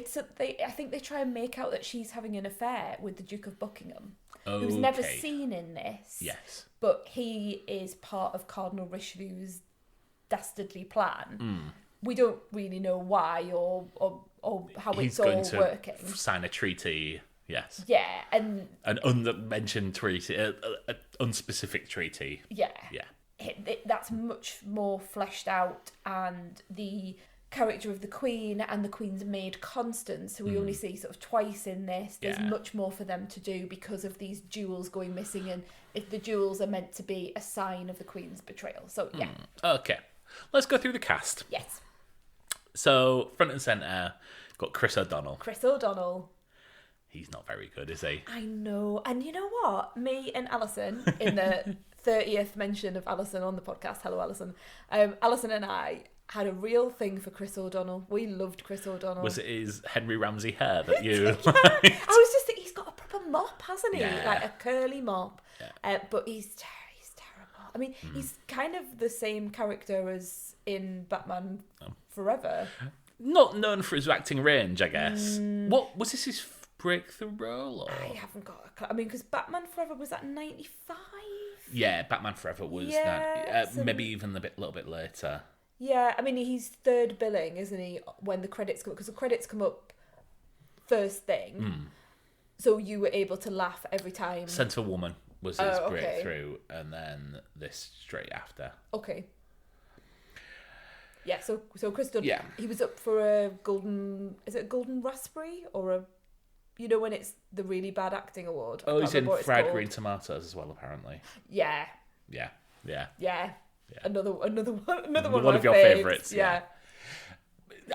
think they try and make out that she's having an affair with the Duke of Buckingham, who's never seen in this. Yes, but he is part of Cardinal Richelieu's dastardly plan. We don't really know why or how it's all working. He's going to sign a treaty. Yes. Yeah, and an unmentioned treaty, an unspecific treaty. Yeah. Yeah. That's much more fleshed out, and the character of the Queen and the Queen's maid Constance, who we only see sort of twice in this, there's much more for them to do because of these jewels going missing, and if the jewels are meant to be a sign of the Queen's betrayal. So yeah. Okay, let's go through the cast. Yes. So front and centre, got Chris O'Donnell. He's not very good, is he? I know. And you know what? Me and Alison, in the 30th mention of Alison on the podcast, hello Alison, Alison and I had a real thing for Chris O'Donnell. We loved Chris O'Donnell. Was it his Henry Ramsey hair that you... I was just thinking, he's got a proper mop, hasn't he? Yeah. Like a curly mop. Yeah. But he's terrible. I mean, he's kind of the same character as in Batman Forever. Not known for his acting range, I guess. What was this his breakthrough role? Or? I haven't got a clue. I mean, because Batman Forever was that 95? Yeah, Batman Forever was maybe even a little bit later. Yeah, I mean, he's third billing, isn't he, when the credits come up? Because the credits come up first thing. So you were able to laugh every time. Scent of a Woman was his breakthrough, and then this straight after. Okay. Yeah, so Chris O'Donnell, he was up for a golden raspberry or a, you know, when it's the really bad acting award. Oh, he's in Fried Green Tomatoes as well, apparently. Yeah. Another one One of your faves. favourites, yeah.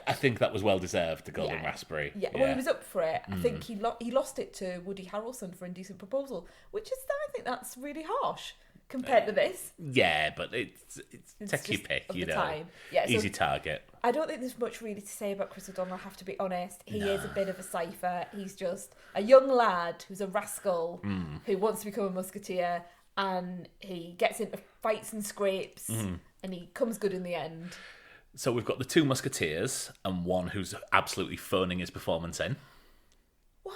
I think that was well deserved, the Golden Raspberry. Yeah, well, he was up for it. I think he lost it to Woody Harrelson for Indecent Proposal, which is, I think that's really harsh compared to this. Yeah, but it's take your pick, of the time. Yeah, so easy target. I don't think there's much really to say about Chris O'Donnell, I have to be honest. He is a bit of a cipher. He's just a young lad who's a rascal who wants to become a musketeer, and he gets into fights and scrapes, and he comes good in the end. So we've got the 2 Musketeers and one who's absolutely phoning his performance in. What?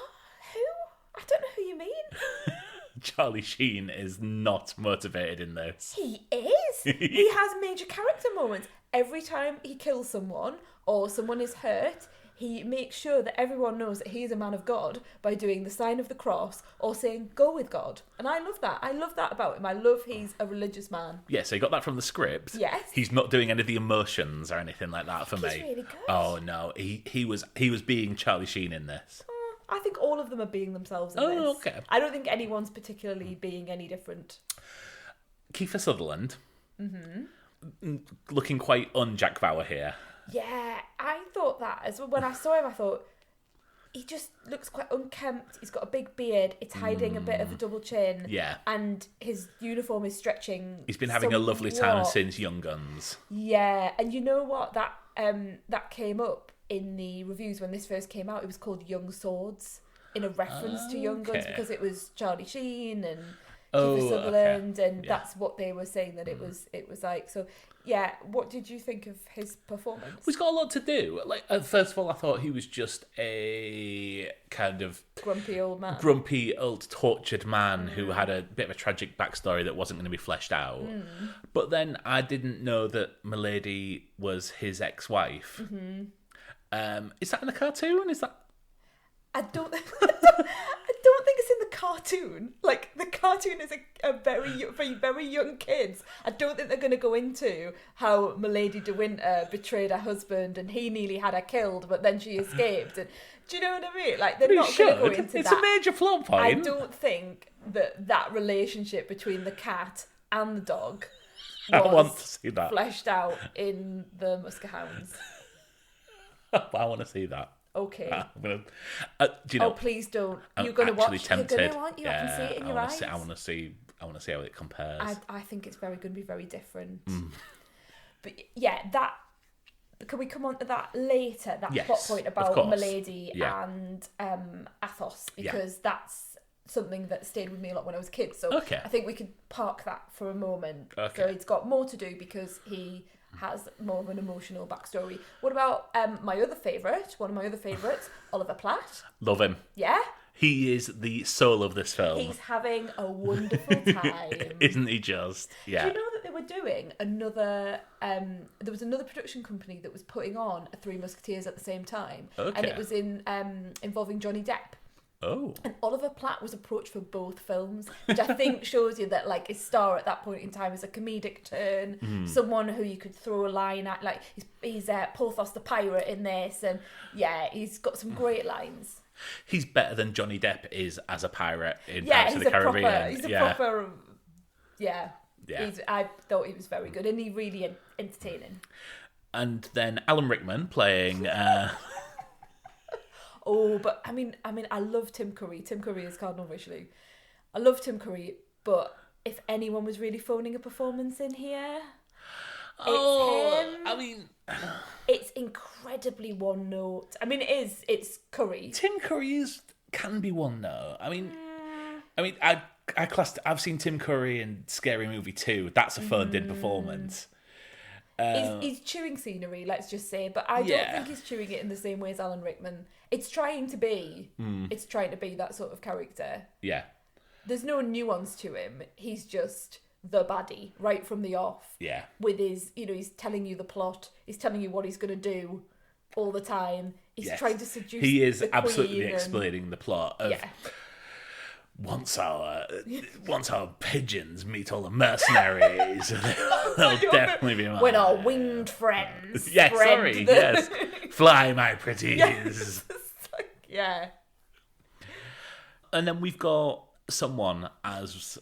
Who? I don't know who you mean. Charlie Sheen is not motivated in this. He is. He has major character moments. Every time he kills someone or someone is hurt, he makes sure that everyone knows that he is a man of God by doing the sign of the cross or saying, go with God. And I love that. I love that about him. I love he's a religious man. Yeah, so you got that from the script. Yes. He's not doing any of the emotions or anything like that for me. He's really good. Oh, no. He was being Charlie Sheen in this. I think all of them are being themselves in this. Oh, okay. I don't think anyone's particularly being any different. Kiefer Sutherland. Looking un Jack Bauer here. Yeah, I thought that as well. When I saw him, I thought, he just looks quite unkempt. He's got a big beard. It's hiding a bit of a double chin. Yeah. And his uniform is stretching. He's been having a lovely time since Young Guns. Yeah, and you know what? That came up in the reviews when this first came out. It was called Young Swords, in a reference to Young Guns, because it was Charlie Sheen and Kiefer Sutherland, and that's what they were saying that it was like. So yeah, what did you think of his performance? He's got a lot to do. Like, first of all, I thought he was just a kind of grumpy old tortured man who had a bit of a tragic backstory that wasn't going to be fleshed out. But then I didn't know that Milady was his ex-wife. Is that in the cartoon? Is that? I don't think it's in the cartoon. Like, the cartoon is a very young kids. I don't think they're going to go into how Milady de Winter betrayed her husband and he nearly had her killed, but then she escaped. And do you know what I mean? Like, they're not going to go into that. It's a major plot point. I don't think that relationship between the cat and the dog was I want to see that fleshed out in the Muskehounds. I want to see that. Okay. Do you know? Oh, please don't. You're going to watch. Tempted. You're going to, aren't you? I can see it in your eyes. I want to see how it compares. I think it's going to be very different. But yeah, that. Can we come on to that later? That plot point about Milady and Athos, because that's something that stayed with me a lot when I was a kid. So I think we could park that for a moment. So it's got more to do because he has more of an emotional backstory. What about one of my other favourites, Oliver Platt? Love him. Yeah? He is the soul of this film. He's having a wonderful time. Isn't he just? Yeah. Do you know that they were doing another... there was another production company that was putting on a Three Musketeers at the same time. Okay. And it was involving Johnny Depp. Oh. And Oliver Platt was approached for both films, which I think shows you that, like, his star at that point in time is a comedic turn, someone who you could throw a line at. Like, he's Porthos the pirate in this, and yeah, he's got some great lines. He's better than Johnny Depp is as a pirate in Pirates of the Caribbean. He's a proper, yeah. I thought he was very good, and he really entertaining. And then Alan Rickman playing... Oh, but I mean, I love Tim Curry. Tim Curry is Cardinal Richelieu. I love Tim Curry, but if anyone was really phoning a performance in here, it's him. I mean, it's incredibly one note. I mean, it's Curry. Tim Curry can be one note. I mean, I've seen Tim Curry in Scary Movie 2. That's a phoned-in performance. He's chewing scenery, let's just say, but I don't think he's chewing it in the same way as Alan Rickman. It's trying to be that sort of character. Yeah. There's no nuance to him. He's just the baddie right from the off. Yeah. With his, he's telling you the plot. He's telling you what he's going to do all the time. He's trying to seduce. He is absolutely explaining the plot of. Yeah. Once our pigeons meet all the mercenaries, they'll definitely be mine. When our winged friends. Yes. Fly, my pretties. Yes. Yeah. And then we've got someone as...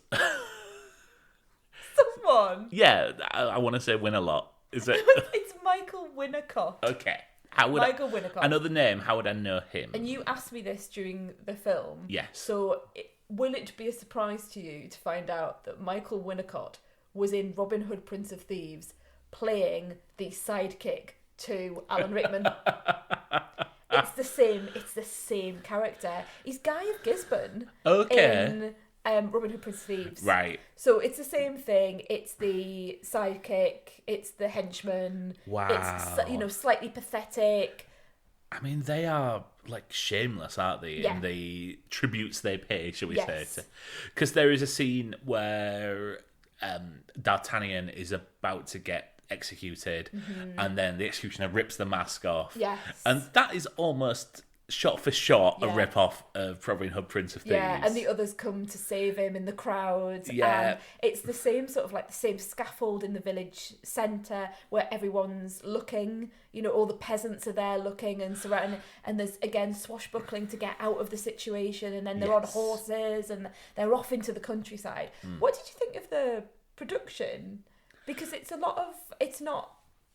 on. Yeah, I want to say Win-a-lot. Is it? It's Michael Winnicott. Okay. How would Michael Winnicott. Another name, how would I know him? And you asked me this during the film. Yes. So will it be a surprise to you to find out that Michael Winnicott was in Robin Hood, Prince of Thieves, playing the sidekick to Alan Rickman? It's the same character. He's Guy of Gisborne. Okay. In Robin Hood, Prince of Thieves. Right. So it's the same thing. It's the sidekick. It's the henchman. Wow. It's, slightly pathetic. I mean, they are, like, shameless, aren't they? Yeah. In the tributes they pay, shall we Yes. say. Because there is a scene where D'Artagnan is about to get executed, and then the executioner rips the mask off. Yes. And that is almost shot for shot a Yeah. rip-off of Robin Hood, Prince of Thieves. Yeah, and the others come to save him in the crowd. Yeah. And it's the same sort of like the same scaffold in the village centre where everyone's looking. All the peasants are there looking and surrounding, and there's again swashbuckling to get out of the situation, and then they're on Yes. horses and they're off into the countryside. What did you think of the production? Because it's not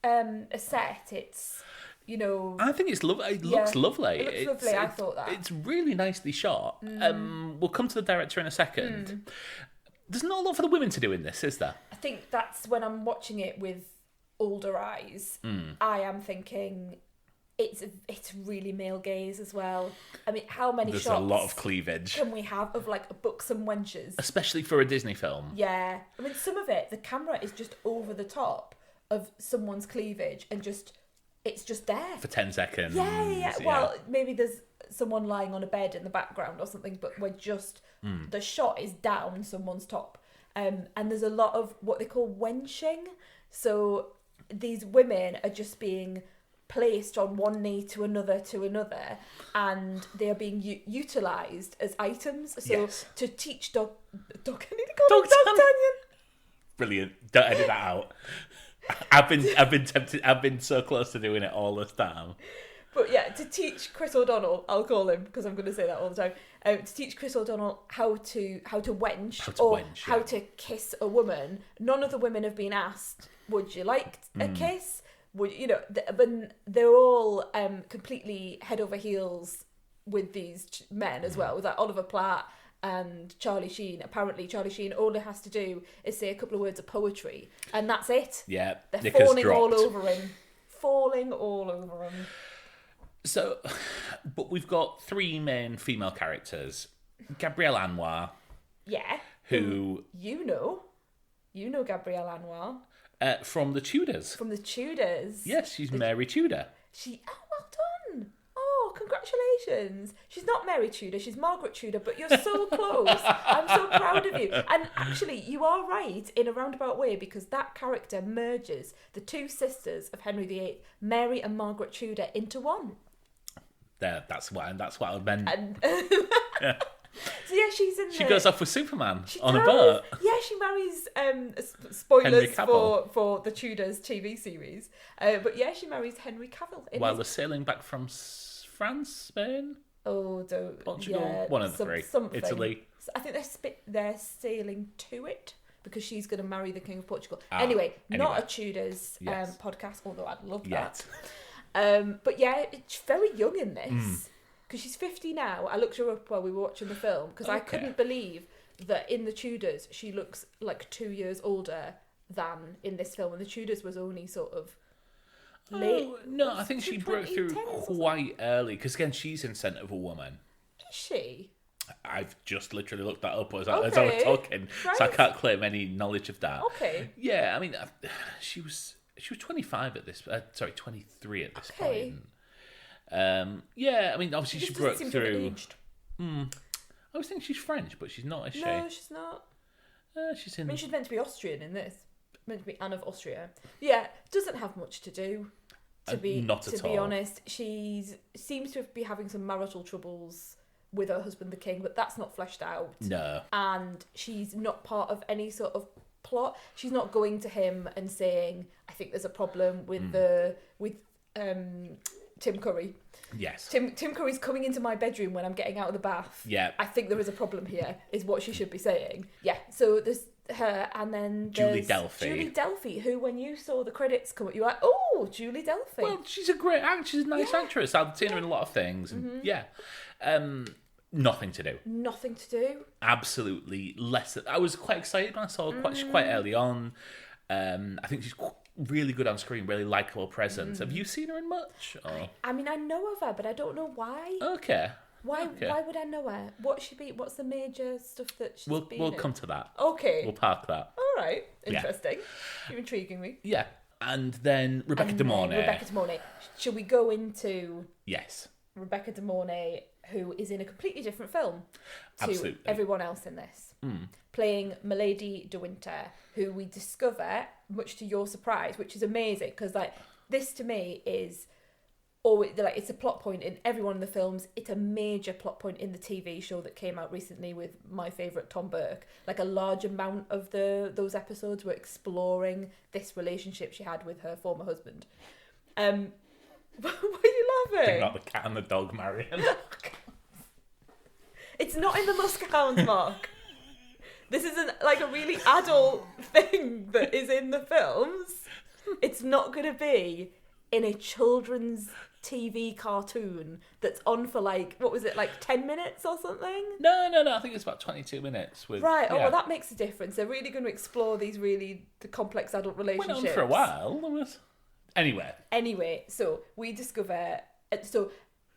a set, it's I think it's lovely. It looks lovely. It looks lovely. I thought that. It's really nicely shot. We'll come to the director in a second. There's not a lot for the women to do in this, is there? I think that's when I'm watching it with older eyes. I am thinking it's really male gaze as well. I mean, how many There's shots a lot of cleavage, can we have of like buxom wenches? especially for a Disney film. Yeah, I mean, some of it, the camera is just over the top of someone's cleavage and it's just there. For 10 seconds. Yeah. Well, maybe there's someone lying on a bed in the background or something, but we're just the shot is down someone's top, and there's a lot of what they call wenching. So these women are just being placed on one knee to another, and they are being utilised as items. So Yes. to teach Dog, I need to call him D'Artagnan. Brilliant. Don't edit that out. I've been tempted. I've been so close to doing it all this time. But yeah, to teach Chris O'Donnell, I'll call him because I'm going to say that all the time. To teach Chris O'Donnell how to wench how to kiss a woman. None of the women have been asked, "Would you like a kiss?" But they're all completely head over heels with these men as well. With like Oliver Platt and Charlie Sheen. Apparently, Charlie Sheen only has to do is say a couple of words of poetry, and that's it. Yeah, they're knickers falling dropped. all over him. So, but we've got three main female characters. Gabrielle Anwar, Yeah. who you know Gabrielle Anwar from the Tudors. from the Tudors. Yes, she's Mary Tudor. Well done. Oh, congratulations. She's not Mary Tudor, she's Margaret Tudor, but you're so close. I'm so proud of you. And actually, you are right in a roundabout way because that character merges the two sisters of Henry VIII, Mary and Margaret Tudor, into one. That's what I meant. And so yeah, she's in. She goes off with Superman on a does. boat. Yeah, she marries. Henry Spoilers Cavill. for the Tudors TV series. But yeah, she marries Henry Cavill. While they're sailing back from France, Spain, Portugal, yeah, one of the three. something. Italy. So I think they're sailing to it because she's going to marry the King of Portugal. Anyway, not a Tudors Yes. podcast, although I'd love Yet. that. But yeah, it's very young in this because she's 50 now. I looked her up while we were watching the film because I couldn't believe that in the Tudors she looks like 2 years older than in this film, and the Tudors was only sort of late. Oh, no, I think she broke through 2010s or quite early because again, she's in Scent of a Woman. Is she? I've just literally looked that up as I was Okay, talking, so I right. can't claim any knowledge of that. Okay. Yeah, I mean, she was 25 at this. 23 at this Okay. point. Yeah, I mean, obviously she Just broke doesn't seem to have through. aged. I always think she's French, but she's not, is she? No, she's not. She's in. I mean, she's meant to be Austrian in this. Meant to be Anne of Austria. Yeah, doesn't have much to do. To be honest, she seems to be having some marital troubles with her husband, the king, but that's not fleshed out. No. And she's not part of any sort of plot. She's not going to him and saying, "I think there's a problem with Tim Curry." Yes. Tim Curry's coming into my bedroom when I'm getting out of the bath. Yeah. I think there is a problem here, is what she should be saying. Yeah, so her, and then Julie there's Delphi. Julie Delphi, who when you saw the credits come up, you were like, oh, Julie Delphi. Well, she's a great actress. She's a nice actress. I've seen her in a lot of things. And nothing to do. Nothing to do. Absolutely less. I was quite excited when I saw her quite early on. I think she's really good on screen, really likeable presence. Have you seen her in much? Or? I mean, I know of her, but I don't know why. Okay. Why would I know her? What's the major stuff that she's been We'll in? come to that. Okay. We'll park that. All right. Interesting. You're intriguing me. Yeah. And then Rebecca De Mornay. Rebecca De Mornay. Shall we go into Yes. Rebecca De Mornay, who is in a completely different film to Absolutely. everyone else in this, playing Milady de Winter, who we discover, much to your surprise, which is amazing because like this to me is always like it's a plot point in every one of the films. It's a major plot point in the TV show that came out recently with my favourite Tom Burke. Like a large amount of those episodes were exploring this relationship she had with her former husband. What are you laughing? Not the cat and the dog marrying. It's not in the Musketeers, Mark. This isn't like a really adult thing that is in the films. It's not going to be in a children's TV cartoon that's on for like, what was it, like 10 minutes or something? No. I think it's about 22 minutes. Right. Oh, well, that makes a difference. They're really going to explore these the complex adult relationships. Went on for a while. Anyway, so we discover. So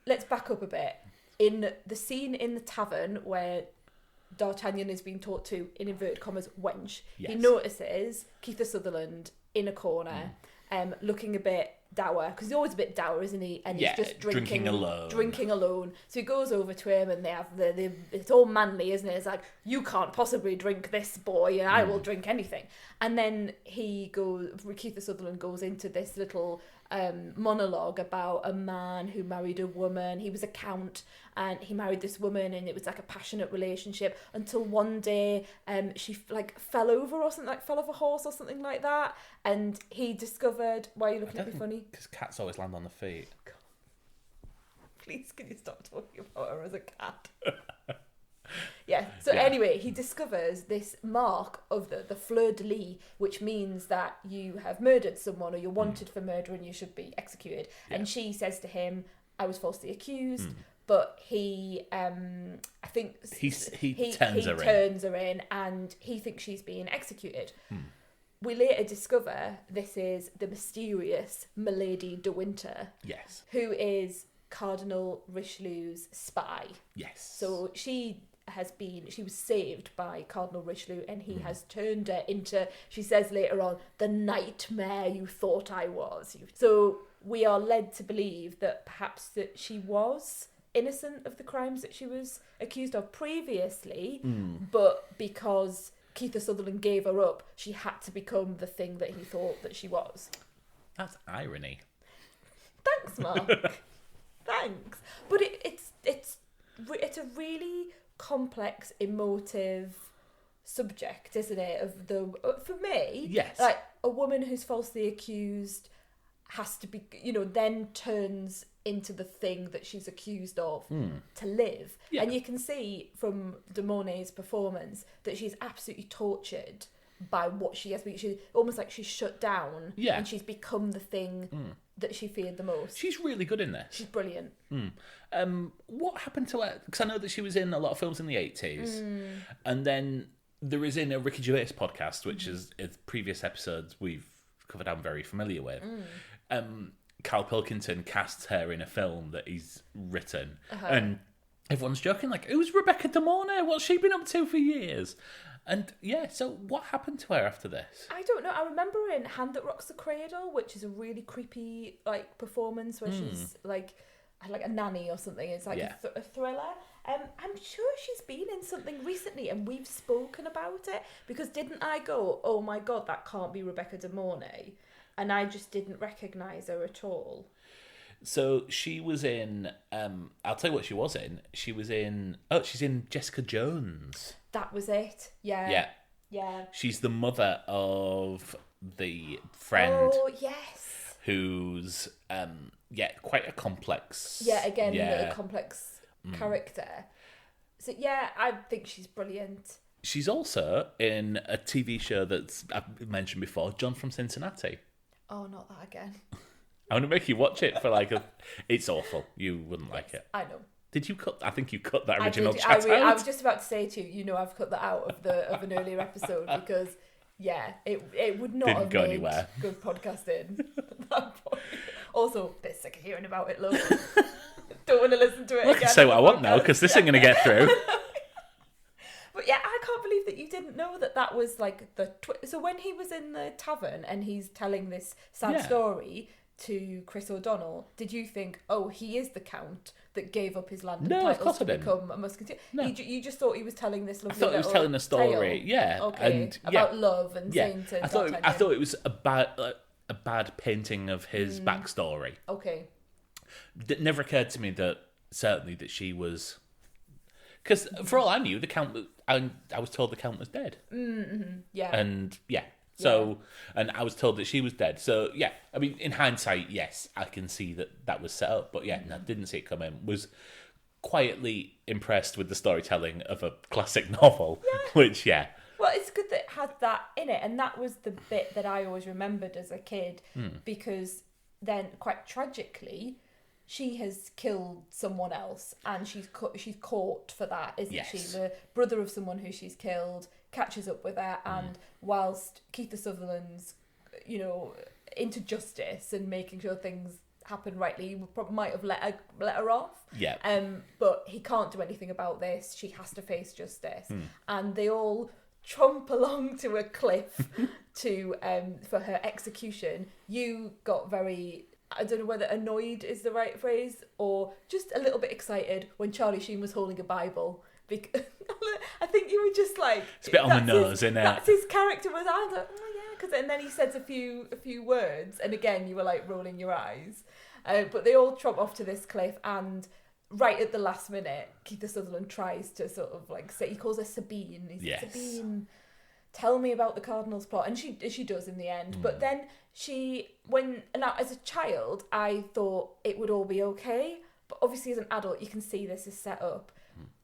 let's back up a bit. In the scene in the tavern where D'Artagnan is being taught to, in inverted commas, wench, he notices Kiefer Sutherland in a corner, looking a bit dour, because he's always a bit dour, isn't he? And he's just drinking alone. So he goes over to him, and they have it's all manly, isn't it? It's like, you can't possibly drink this, boy, and I will drink anything. And then Kiefer Sutherland goes into this little monologue about a man who married a woman. He was a count, and he married this woman, and it was like a passionate relationship until one day she like fell over or something, like fell off a horse or something like that, and he discovered. Why are you looking at me funny? Because cats always land on the feet. God. Please, can you stop talking about her as a cat? Yeah. So anyway, he discovers this mark of the fleur-de-lis, which means that you have murdered someone or you're wanted for murder and you should be executed. Yeah. And she says to him, "I was falsely accused." But he, I think he turns her in, and he thinks she's being executed. We later discover this is the mysterious Milady de Winter. Yes. Who is Cardinal Richelieu's spy. Yes. So she was saved by Cardinal Richelieu, and he has turned her into, she says later on, the nightmare you thought I was. So we are led to believe that perhaps that she was innocent of the crimes that she was accused of previously, but because Kiefer Sutherland gave her up, she had to become the thing that he thought that she was. That's irony. Thanks, Mark. Thanks. But it's a really complex, emotive subject, isn't it? For me, yes, like a woman who's falsely accused has to be, then turns into the thing that she's accused of to live. Yeah. And you can see from De Mornay's performance that she's absolutely tortured by what she has been. She's almost like she's shut down, and she's become the thing that she feared the most. She's really good in this. She's brilliant. What happened to her? Because I know that she was in a lot of films in the 80s, and then there is in a Ricky Gervais podcast, which is previous episodes we've covered. I'm very familiar with. Carl Pilkington casts her in a film that he's written, and everyone's joking like, "Who's Rebecca De Mornay? What's she been up to for years?" And so what happened to her after this? I don't know. I remember in Hand That Rocks the Cradle, which is a really creepy like performance where she's like a nanny or something. It's like a thriller. I'm sure she's been in something recently, and we've spoken about it, because didn't I go, "Oh my God, that can't be Rebecca De Mornay," and I just didn't recognise her at all. So she was in, I'll tell you what she was in. She's in Jessica Jones. That was it. Yeah. She's the mother of the friend. Oh, yes. Who's, quite a complex. A complex character. So, I think she's brilliant. She's also in a TV show that's I've mentioned before, John from Cincinnati. Oh, not that again. I'm going to make you watch it for like It's awful. You wouldn't like it. I know. Did you cut? I think you cut that original I chat did. I out. was just about to say to you, I've cut that out of an earlier episode because, yeah, it would not Didn't have go made anywhere. good podcasting at that point. Also, a bit sick of hearing about it, love. Don't want to listen to it I again. can say what I want now because this ain't going to get through. But yeah, I can't believe that you didn't know that was like the... So when he was in the tavern and he's telling this sad story to Chris O'Donnell, did you think, oh, he is the Count that gave up his land and No, of titles course to I didn't. become a musketeer? No. You just thought he was telling this lovely I thought he was little telling a story, tale? yeah. Okay, And, about love and Saint and I thought it was a bad painting of his backstory. Okay. It never occurred to me that she was... Because for all I knew, the Count... I was told the Count was dead. Mm-hmm. Yeah. And, yeah. So, and I was told that she was dead. So, yeah, I mean, in hindsight, yes, I can see that was set up. But, yeah, no, didn't see it coming. Was quietly impressed with the storytelling of a classic novel, which, yeah. Well, it's good that it had that in it. And that was the bit that I always remembered as a kid. Because then, quite tragically... she has killed someone else, and she's caught for that, isn't she? The brother of someone who she's killed catches up with her, and whilst Keith Sutherland's, into justice and making sure things happen rightly, he might have let her off. Yeah. But he can't do anything about this. She has to face justice, and they all tromp along to a cliff for her execution. You got very... I don't know whether annoyed is the right phrase or just a little bit excited when Charlie Sheen was holding a Bible. Because I think you were just like... It's a bit on the nose, isn't it? That's his character. I was like, oh yeah. And then he says a few words, and again, you were like rolling your eyes. But they all tromp off to this cliff, and right at the last minute, Keith Sutherland tries to sort of like say... He calls her Sabine. He's yes. Sabine... Tell me about the Cardinal's plot, and she does in the end. But then now as a child, I thought it would all be okay. But obviously, as an adult, you can see this is set up.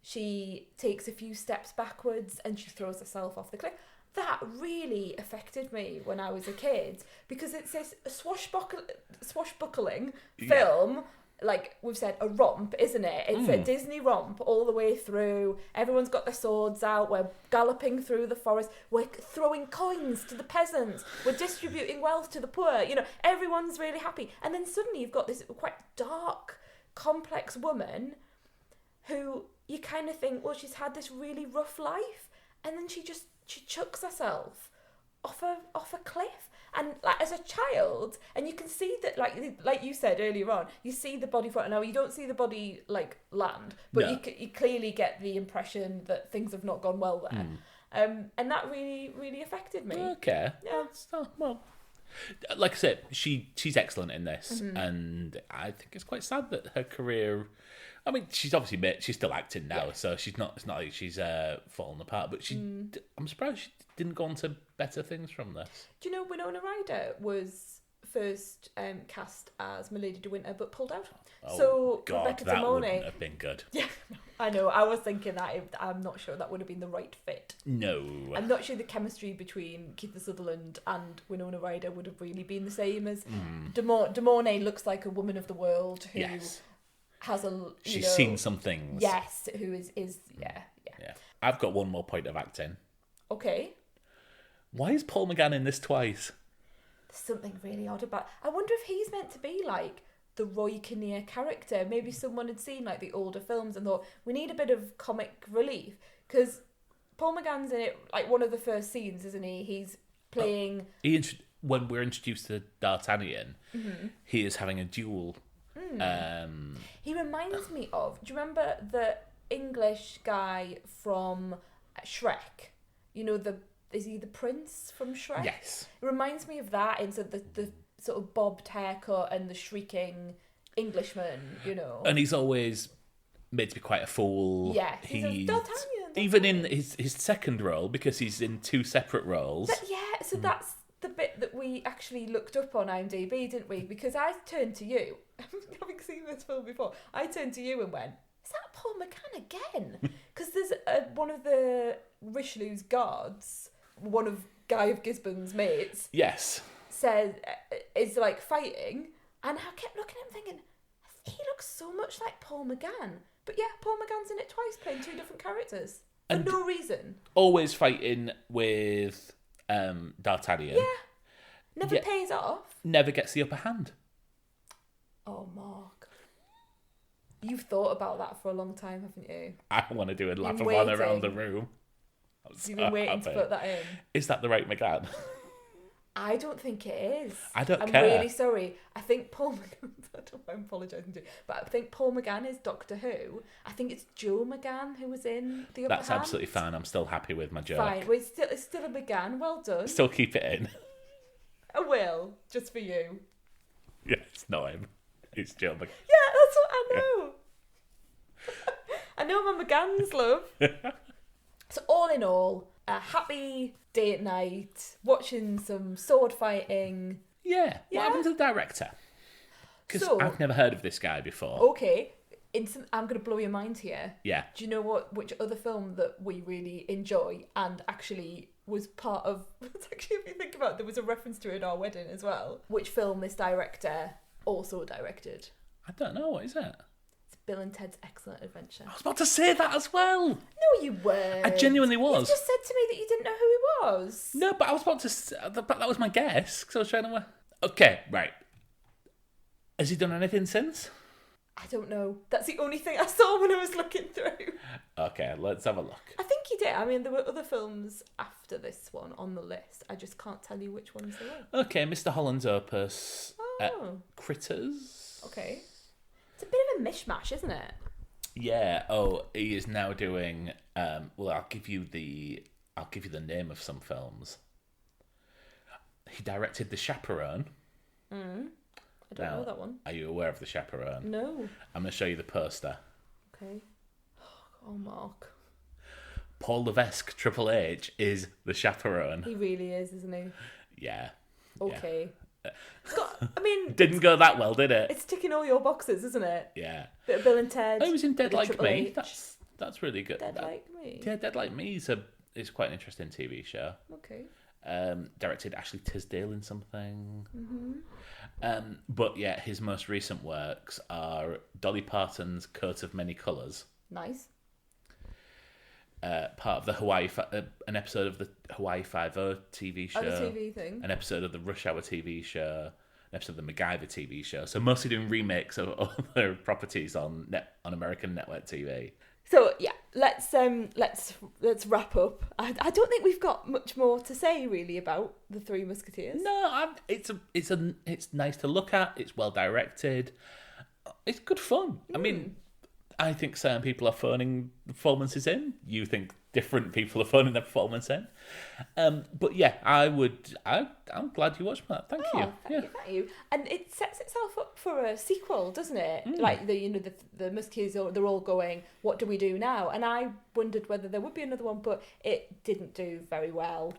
She takes a few steps backwards and she throws herself off the cliff. That really affected me when I was a kid because it's this swashbuckling film. Like we've said, a romp, isn't it? It's a Disney romp all the way through. Everyone's got their swords out. We're galloping through the forest. We're throwing coins to the peasants. We're distributing wealth to the poor. Everyone's really happy. And then suddenly you've got this quite dark, complex woman who you kind of think, well, she's had this really rough life. And then she chucks herself off a cliff. And like as a child, and you can see that, like you said earlier on, you see the body front. Now you don't see the body like land, but you clearly get the impression that things have not gone well there, and that really, really affected me. Okay, yeah. Well, like I said, she's excellent in this, and I think it's quite sad that her career. I mean, she's obviously she's still acting now, so she's not. It's not like she's fallen apart. But I'm surprised she didn't go on to better things from this. Do you know Winona Ryder was first cast as Milady de Winter, but pulled out? Oh, so God, Rebecca that De Mornay wouldn't have been good. Yeah, I know. I was thinking that. I'm not sure that would have been the right fit. No, I'm not sure the chemistry between Keith Sutherland and Winona Ryder would have really been the same as De Mornay looks like a woman of the world who. Yes. She's seen some things. Yes, who is yeah. I've got one more point of acting. Okay. Why is Paul McGann in this twice? There's something really odd about. I wonder if he's meant to be like the Roy Kinnear character. Maybe someone had seen like the older films and thought we need a bit of comic relief because Paul McGann's in it. Like one of the first scenes, isn't he? He's playing. When we're introduced to D'Artagnan, he is having a duel. He reminds me of. Do you remember the English guy from Shrek? Is he the prince from Shrek? Yes. It reminds me of that. It's the sort of bobbed haircut and the shrieking Englishman. And he's always made to be quite a fool. Yeah. He's D'Artagnan. Even in his second role, because he's in two separate roles. So that's the bit that we actually looked up on IMDb, didn't we? Because I turned to you, having seen this film before, I turned to you and went, is that Paul McGann again? Because there's one of the Richelieu's guards, one of Guy of Gisborne's mates, Yes. is like fighting, and I kept looking at him thinking, he looks so much like Paul McGann. But yeah, Paul McGann's in it twice, playing two different characters for no reason. Always fighting with D'Artagnan. Yeah, never pays off. Never gets the upper hand. Oh, Mark. You've thought about that for a long time, haven't you? I want to do a lap of waiting. honour around the room. You've been waiting to put that in. Is that the right McGann? I don't think it is. I'm I'm really sorry. I think Paul McGann... I don't know why I'm apologising to you. But I think Paul McGann is Doctor Who. I think it's Joe McGann who was in The Upper That's Hand. absolutely fine. I'm still happy with my joke. Fine. Well, it's still a McGann. Well done. Still keep it in. I will. Just for you. Yeah, it's not him. It's Joe McGann. Yeah, that's what I know. I know my McGann's, love. So all in all, a happy date night, watching some sword fighting. Yeah. What happened to the director? Because I've never heard of this guy before. Okay, I'm going to blow your mind here. Yeah. Do you know which other film that we really enjoy and actually was part of... Actually, if you think about it, there was a reference to it at our wedding as well. Which film this director also directed? I don't know. What is it? It's Bill and Ted's Excellent Adventure. I was about to say that as well. No, you weren't. I genuinely was. You just said to me that you didn't know who he was. No, but I was about to... That was my guess, because I was trying to... Okay, right. Has he done anything since? I don't know. That's the only thing I saw when I was looking through. Okay, let's have a look. I think he did. I mean, there were other films after this one on the list. I just can't tell you which ones they were. Okay, Mr. Holland's opus. Critters. Okay. It's a bit of a mishmash, isn't it? Yeah. Oh, he is now doing. Well, I'll give you the name of some films. He directed The Chaperone. I don't know that one. Are you aware of The Chaperone? No. I'm going to show you the poster. Okay. Oh, Mark. Paul Levesque, Triple H, is The Chaperone. He really is, isn't he? Yeah. Okay. I mean... Didn't go that well, did it? It's ticking all your boxes, isn't it? Yeah. Bit of Bill and Ted. Oh, he was in Dead Like Triple Me. H. That's really good. Dead Like Me? Yeah, Dead Like Me is quite an interesting TV show. Okay. Directed Ashley Tisdale in something. But yeah, his most recent works are Dolly Parton's Coat of Many Colours. Nice. Part of the an episode of the Hawaii Five-0 TV show. Oh, the TV thing. An episode of the Rush Hour TV show. An episode of the MacGyver TV show. So mostly doing remakes of other properties on American network TV. So yeah, let's wrap up. I don't think we've got much more to say really about the Three Musketeers. No, it's nice to look at. It's well directed. It's good fun. I mean, I think certain people are phoning performances in. You think different people are phoning their performance in. But yeah, I'm glad you watched that. Thank you. Thank you. And it sets itself up for a sequel, doesn't it? Like the Musketeers, they're all going, what do we do now? And I wondered whether there would be another one, but it didn't do very well.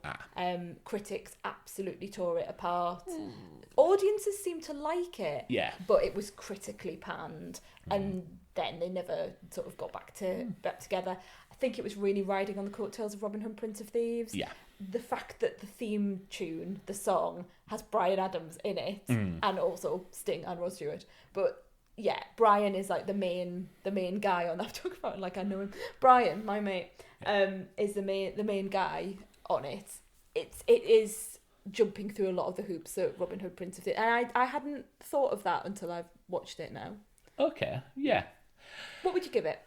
Critics absolutely tore it apart. Audiences seemed to like it. Yeah. But it was critically panned, and then they never sort of got back together. I think it was really riding on the coattails of Robin Hood, Prince of Thieves. Yeah. The fact that the theme tune, the song, has Bryan Adams in it, and also Sting and Rod Stewart. But yeah, Bryan is like the main guy on that. I'm talking about it like I know him. Bryan, my mate, is the main guy on it. It is jumping through a lot of the hoops at Robin Hood, Prince of Thieves, and I hadn't thought of that until I've watched it now. Okay, yeah. What would you give it?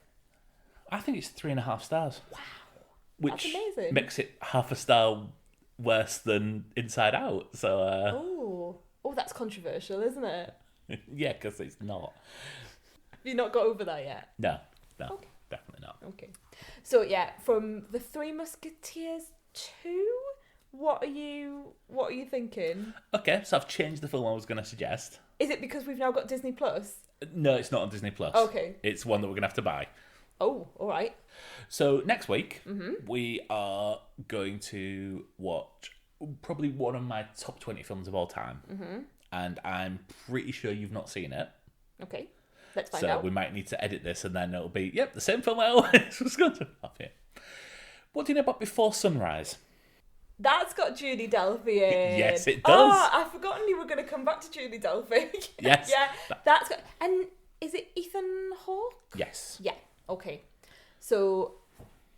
I think it's 3.5 stars. Wow. Which that's amazing. Makes it half a star worse than Inside Out. So. Oh, that's controversial, isn't it? Yeah, because it's not. Have you not got over that yet? No, okay. Definitely not. Okay. So yeah, from the Three Musketeers 2, what are you thinking? Okay, so I've changed the film I was going to suggest. Is it because we've now got Disney Plus? No, it's not on Disney Plus. Okay. It's one that we're going to have to buy. Oh, all right. So next week, we are going to watch probably one of my top 20 films of all time. And I'm pretty sure you've not seen it. Okay, let's find out. So we might need to edit this and then it'll be, the same film I always was going to have here. What do you know about Before Sunrise? That's got Julie Delpy in. Yes, it does. Oh, I've forgotten you were going to come back to Julie Delpy. Yes. Yeah, that's got... And is it Ethan Hawke? Yes. Yeah, okay. So,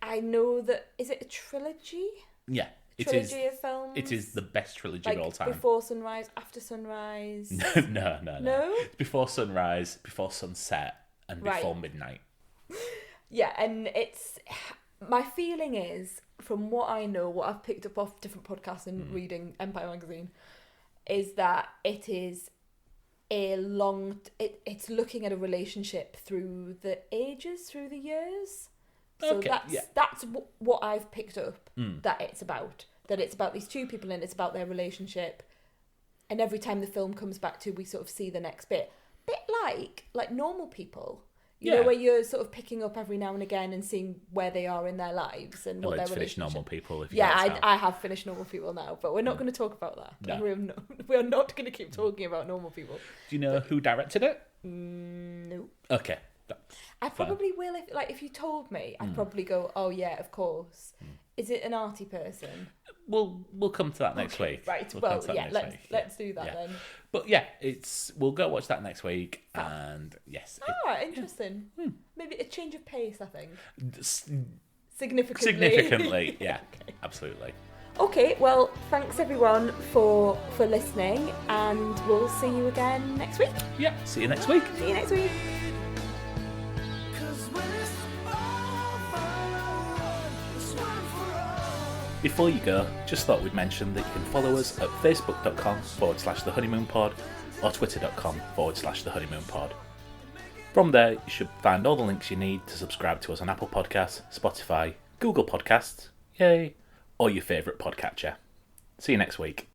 I know that... Is it a trilogy? Yeah. Trilogy of films? It is the best trilogy of all time. Before Sunrise, After Sunrise... No. No? It's Before Sunrise, Before Sunset, and Before Midnight. Yeah, and it's... My feeling is, from what I know, what I've picked up off different podcasts and reading Empire magazine, is that it is a long... It's looking at a relationship through the ages, through the years. So Okay, that's what I've picked up that it's about. That it's about these two people and it's about their relationship. And every time the film comes back to, we sort of see the next bit. Bit like Normal People. You know, where you're sort of picking up every now and again and seeing where they are in their lives and what their finish relationship. Normal People. If you Yeah, I have finished Normal People now, but we're not going to talk about that. No. We're not going to keep talking about Normal People. Do you know who directed it? No. Okay. I probably will if you told me, I'd probably go, oh yeah, of course. Is it an arty person? We'll come to that next week. Right. We'll come to that yeah, next week. let's do that then. But yeah, we'll go watch that next week, and yes. Interesting. Maybe a change of pace, I think. Significantly, yeah, Okay. absolutely. Okay, well, thanks everyone for listening, and we'll see you again next week. Yeah, see you next week. See you next week. Before you go, just thought we'd mention that you can follow us at facebook.com/The Honeymoon Pod or twitter.com/The Honeymoon Pod. From there, you should find all the links you need to subscribe to us on Apple Podcasts, Spotify, Google Podcasts, yay, or your favourite podcatcher. See you next week.